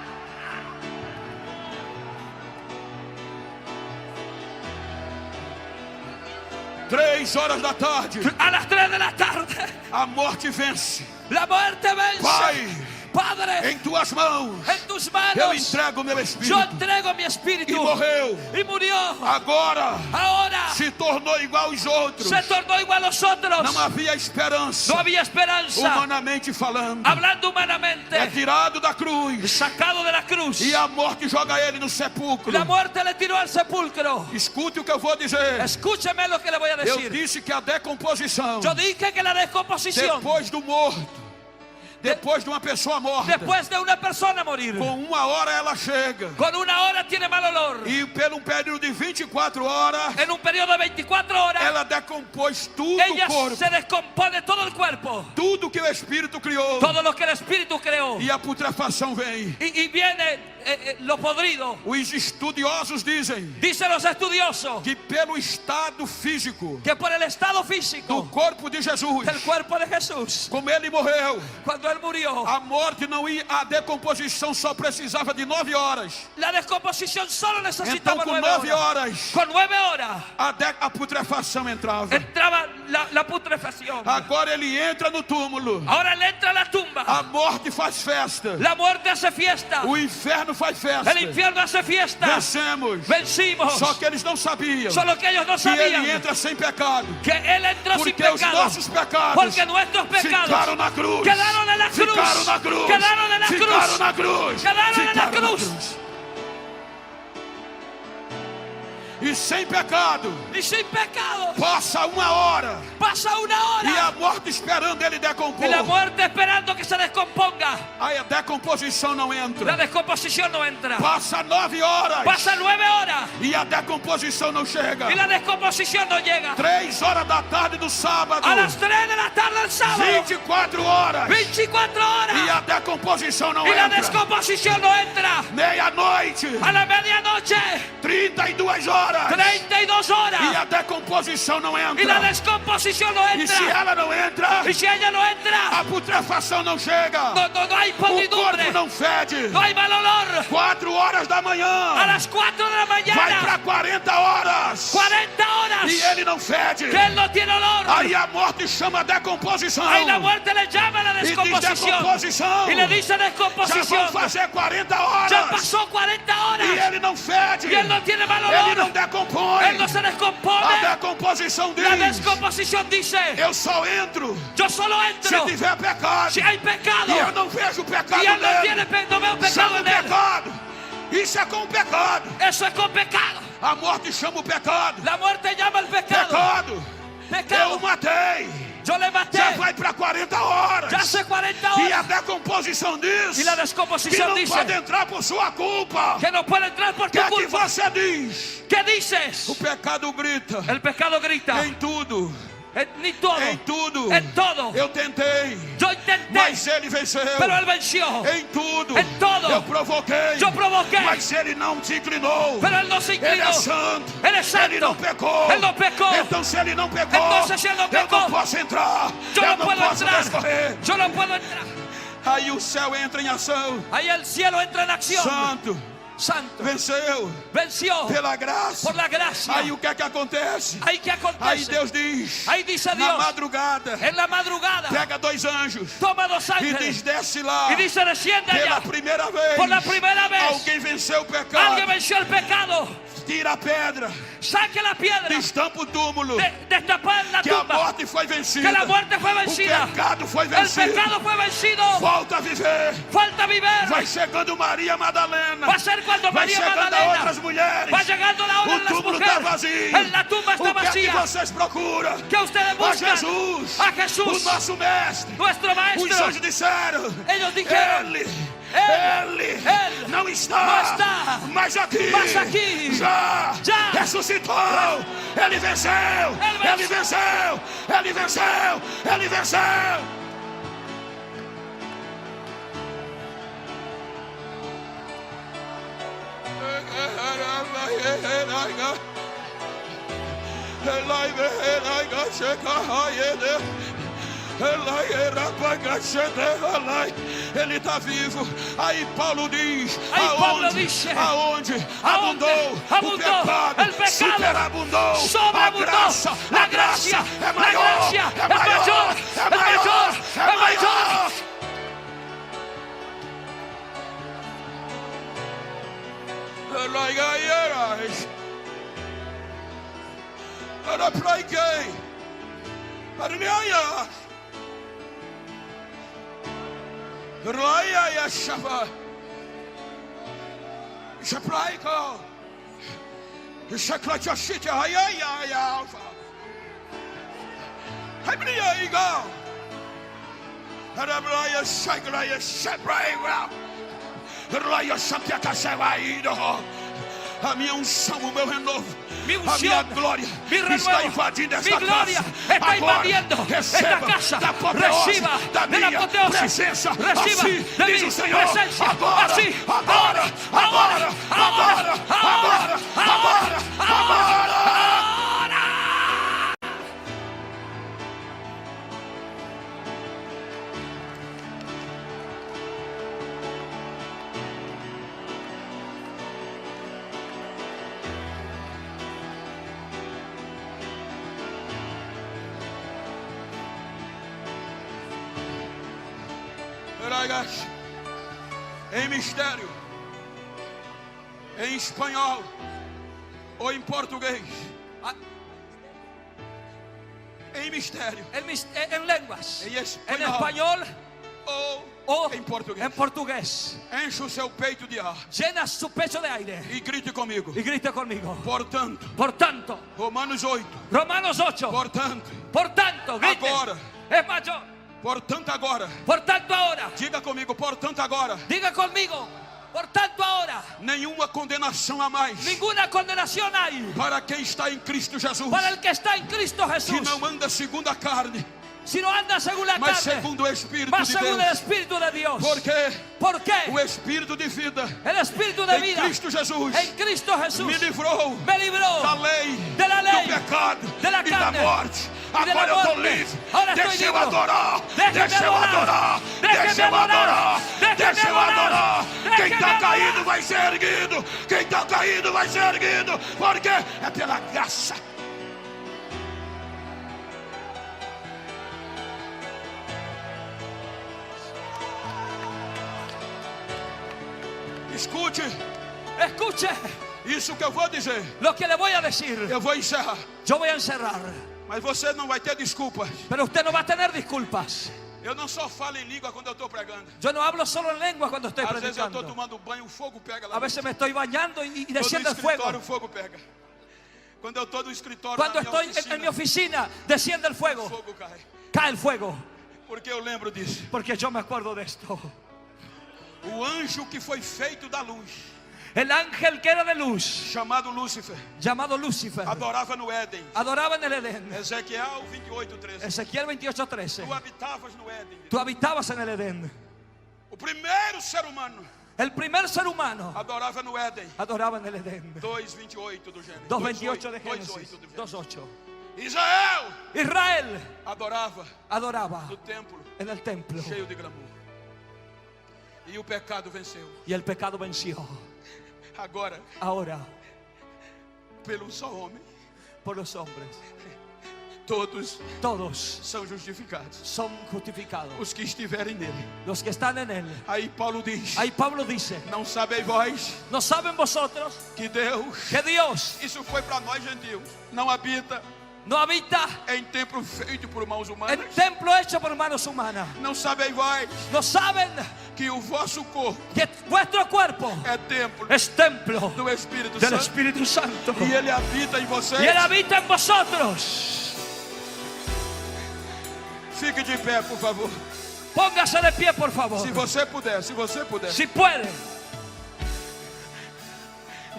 Três horas da tarde, a las 3 de la tarde, a morte vence. la muerte vence. Pai, Padre, em tuas mãos en tus eu manos entrego o meu yo espírito. entrego mi E espíritu. morreu. Y murió. Agora Ahora se tornou igual aos outros. se tornó igual a los otros. Não havia esperança, No había esperanza. humanamente falando. Hablando humanamente, É tirado da cruz sacado de la cruz. e a morte joga ele no sepulcro. La muerte le tiró al sepulcro. Escute o que eu vou dizer. Escúcheme lo que le voy a Eu decir. disse que a decomposição, Yo dije que la descomposición, depois do morto, depois de uma pessoa morta, después de una persona morir, com 1 hora ela chega. con 1 hora tiene mal olor. E pelo período de 24 horas, En un periodo de 24 horas, ela decompôs tudo ella o corpo. se descompone todo el cuerpo. Tudo que o Espírito criou. Todo lo que el Espíritu creó. E a putrefação vem. Y viene lo podrido. Os estudiosos dizem Dicen los estudiosos que pelo estado físico que por el estado do físico corpo de Jesus, del cuerpo de Jesús, como ele morreu, cuando él murió, a morte não ia, a decomposição só precisava de 9 horas. la descomposición solo Então necesitaba com 9 9 horas. horas Con 9 horas a putrefação entrava. entraba la putrefacción. Agora ele entra no túmulo. Ahora él entra a la tumba. A morte faz festa. La muerte hace fiesta. O inferno faz festa. El infierno hace fiesta. Vencemos. Vencimos. Só que eles não sabiam Solo que ellos no que ele sabían entra sem pecado. que Él entró sin Porque os pecado. nossos pecados Porque nuestros pecados ficaram na cruz. quedaron en la cruz. Ficaram na cruz. Quedaron en la Ficaram cruz. na cruz. Quedaron en la Ficaram na cruz. E sem pecado, Y sin pecado passa uma hora pasa una e hora a morte esperando ele decompor. y la muerte esperando que se descomponga. Aí a decomposição não La entra. descomposición no entra. Passa 9 horas Pasa 9 horas e a decomposição não chega. y la descomposición no llega. 3 horas da tarde do sábado, A las 3 de la tarde del sábado, 24 horas 24 e horas a decomposição não y la entra. descomposición no entra. Meia-noite, A la medianoche, 32 horas 32 e horas a decomposição não y la entra. descomposición no E se entra. ela não entra, Y si ella no entra, a putrefação não chega. no hay O corpo podridumbre, não fede. no hay mal olor. 4 horas da A manhã las 4 de la vai mañana, para 40 horas 40 horas, e ele não fede. que él no tiene olor. Aí a morte chama a decomposição. Ahí la muerte le llama a la E diz descomposición decomposição. y le dice Já descomposición. vão fazer 40 Ya horas pasó 40 horas e ele não fede. y él no tiene mal Ele não olor. decompõe. Él no se A descompone. decomposição La diz: descomposición dice: eu só entro yo solo se entro tiver pecado. si hay pecado. E eu não vejo pecado Y él no nele. no veo pecado Chama o en él. pecado. Isso é com o pecado. Eso es con pecado. A morte chama o pecado. La muerte llama al pecado. Pecado. Eu Pecado. matei. Yo le maté. Já vai para 40 horas. Ya hace 40 E a horas. decomposição diz Y la que descomposición não dice pode entrar por sua culpa. que no puede entrar por O que tu é que culpa. você diz? ¿Qué dices? O pecado grita El pecado grita. em tudo. Ni todo. Em tudo. En todo. Eu tentei, Yo intenté, mas ele venceu. pero él venció. Em tudo. En todo. Eu provoquei. Yo provoqué, Mas ele não se inclinou. pero él no se Ele inclinó. é santo. Él es santo. Ele não pecou. Él no pecó. Então se ele não pecou, Entonces, si él no eu pecó, não posso entrar. Yo eu no não puedo posso entrar. descorrer. Yo no puedo entrar. Aí o céu entra em ação. Ahí el cielo entra en acción. Santo. Santo. Venceu Venció pela graça. por la gracia. Aí o que é que acontece? Ahí que Aí acontece. Deus diz: Ahí dice na Dios, madrugada, en la madrugada, pega 2 anjos toma 2 e ángeles diz: desce lá. y dice: desciende Pela allá. primeira vez, Por la primera vez, alguém venceu o pecado. alguien venció el pecado. Tira a pedra, Saque la piedra. destampa o túmulo. Destapar la Que a tumba. morte foi vencida. Que la muerte fue O vencida. pecado foi El vencido. pecado fue vencido. Volta a viver. Falta viver. Vai chegando Maria Madalena. Va a ser cuando Vai María chegando a Magdalena outras mulheres. va llegando la hora O de las túmulo está mujeres. vazio. La tumba está O que é que vacía. vocês procuram? Que ustedes A buscan Jesus. a O Jesús, nosso mestre. nuestro Os maestro. anjos disseram: Ellos dijeron: Ele não está, não está, mas aqui, já ressuscitou. Ele venceu. Ele venceu. Ele venceu. Ele venceu. Ele está vivo. Aí Paulo diz: aonde abundou o pecado, superabundou a graça. A graça é maior, é maior, é maior, é maior. Para praiguei. Para neia. Raya ya shaba. Shapraiko. Shaklachashita hayaya ya alfa. Hebreya igo. Harabraya shakraya shapraiko. Raya shapiaka shawaido. A minha unção, o meu renovo, a minha glória está invadindo esta casa. Agora, receba da apoteose da minha presença. Assim diz o Senhor. Agora, agora, agora, agora, agora, agora, agora. Em mistério, em espanhol ou em português, em mistério, en lenguas, em en espanhol español ou o em português. en portugués. Enche o seu peito de ar Llena su pecho de aire e grite comigo. y grite conmigo. Portanto, Por tanto, Romanos 8. Romanos 8. Portanto, Por tanto, grite. agora. Es mayor. Portanto agora. Por tanto ahora. Diga comigo, portanto agora. Diga conmigo. Por tanto ahora. Nenhuma condenação a mais Ninguna condenación hay para quem está em Cristo Jesus, para el que está en Cristo que Jesús. não anda segundo a carne, Si no anda según la mas carne, segundo o Espírito mas de según el Deus. Espíritu de Dios. Porque ¿Por qué? o Espírito de vida El Espíritu de em vida Cristo Jesus en Cristo Jesús me livrou me libró da lei, de la ley, do pecado de la e da carne morte. y de la Agora eu estou muerte. livre. Ahora estoy Deixa eu libre. adorar. Déjeme Deixa eu adorar. adorar. Déjeme Deixa eu adorar. adorar. Déjeme Deixa eu adorar. adorar. Quem Déjeme está adorar. caído vai ser erguido. Quem está caído vai ser erguido. Porque é pela graça. Escute Escuche isso que eu vou dizer. lo que le voy a decir. Eu vou encerrar. Yo voy a encerrar, Mas você não vai ter desculpas. pero usted no va a tener disculpas. Eu não só falo em língua quando eu estou pregando. Yo no hablo solo en lengua cuando estoy Às vezes eu estou predicando. tomando banho, o fogo pega lá. A veces me estoy bañando y Tô no desciende el escritório, fuego. o fogo pega. Quando eu estou no escritório, Cuando na minha estoy oficina, en mi oficina, desciende el o fuego. fogo cai. Cae el fuego. Porque eu lembro disso. Porque yo me acuerdo de esto. O anjo que foi feito da luz, El ángel que era de luz, chamado Lúcifer, llamado Lucifer, adorava no Éden. adoraba en el Edén. Ezequiel 28:13. Ezequiel 28:13. Tu habitabas no Éden. Tú habitabas en el Edén. O primeiro ser humano El primer ser humano adorava no Éden. adoraba en el Edén. 2:28 do Gênesis. 2:28 de 2:8 Génesis. do Gênesis. 2:8. Israel Israel adorava adoraba no templo en el templo cheio de glamour. E o pecado venceu. y el pecado venció. Agora, Ahora, pelo só homem, por los hombres, todos todos são justificados. son justificados. Os que estiverem nele. Los que están en él. Aí Paulo diz: Ahí Pablo dice: não sabeis vós ¿no saben vosotros que Deus, que Dios isso foi para nós gentios, não habita no habita em templo feito por mãos en humanas? templo hecho por manos humanas? Não sabeis vós ¿No saben que o vosso corpo que vuestro cuerpo é templo es templo do Espírito del Santo Espíritu Santo e ele habita em vocês? y él habita en vosotros? Fique de pé, por favor. Póngase de pie, por favor. Se você puder, se você puder. Si puede,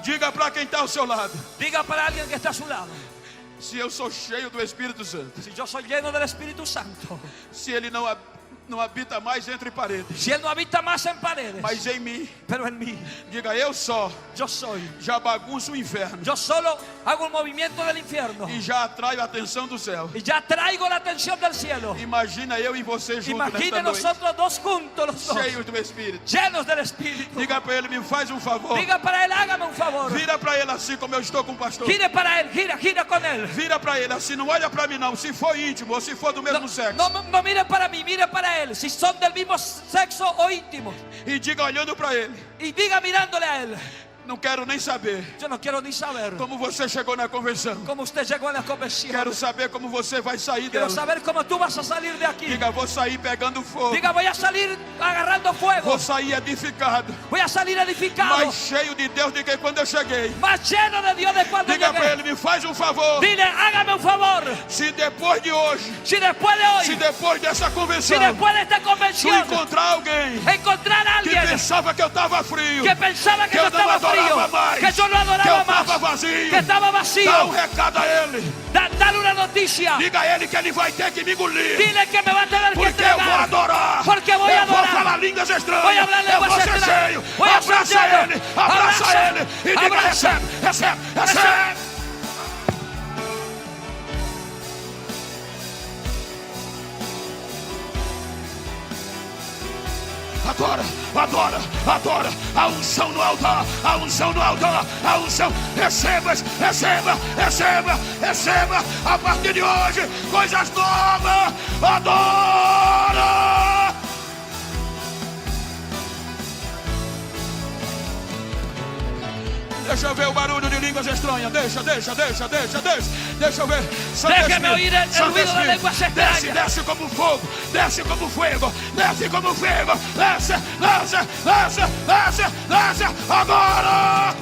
Diga para quem está ao seu lado: diga para alguien que está a su lado: se eu sou cheio do Espírito Santo, si yo soy lleno del Espíritu Santo, se ele não habita mais entre paredes, si él no habita más en paredes, mas em mim, pero en mí, diga: eu só yo soy. já bagunço o inferno Yo solo hago un movimiento del infierno e já atraio a atenção do céu. y ya traigo la atención del cielo. Imagina eu e você juntos nesta Imagine noite, nosotros dos juntos, los dos, cheios do Espírito. llenos del Espíritu. Diga para ele: me faz um favor. Diga para él: hágame un favor. Vira para ele assim como eu estou com o pastor. Gire para él, gira con él. Vira para ele assim, não olha para mim não. Se for íntimo ou se for do mesmo sexo. No mire para mí, mire para él. Si son del mismo sexo o íntimos. E diga olhando para ele: Y diga mirándole a él: não quero nem saber yo no quiero ni saber como você chegou na convenção. cómo usted llegó a la convención. Quero saber como você vai sair Quiero dela. saber cómo tú vas a salir de aquí. Diga: vou sair pegando fogo. Diga: voy a salir agarrando fuego. Vou sair edificado. Voy a salir edificado. Mais cheio de Deus do que quando eu cheguei. Más lleno de Dios de cuando Diga para llegué. ele: me faz um favor. Dile: hágame un favor. Se depois de hoje, Si después de se hoy, depois dessa si convenção, después de esta tu convención encontrar alguém encontrar a que alguien pensava que eu estava frio, que pensaba que que yo eu não estaba adorava frío, mais, que yo no que eu adoraba estava más, vazio, que estaba vacío, dá um recado a ele. dale una noticia. Diga a ele que ele vai ter que me engolir. Dile que me va a tener que Porque eu vou entregar. adorar. Porque voy a eu vou adorar. falar línguas estranhas. Voy a hablar eu vou lenguas ser extrañas. cheio. Voy a ser Abraça lleno. ele. Abraça Abraça. ele. E diga: Abraça. recebe, recebe, recebe. Adora, adora, adora. A unção no altar, a unção no altar, a unção. Receba, receba, receba, receba. A partir de hoje, coisas novas. Adora. barulho de línguas estranhas. Deixa eu ver. Santo Déjeme Espírito, oír el Santo ruido de Espírito. lenguas extrañas. Desce como fogo, desce como fuego, desce como fuego. Desce agora.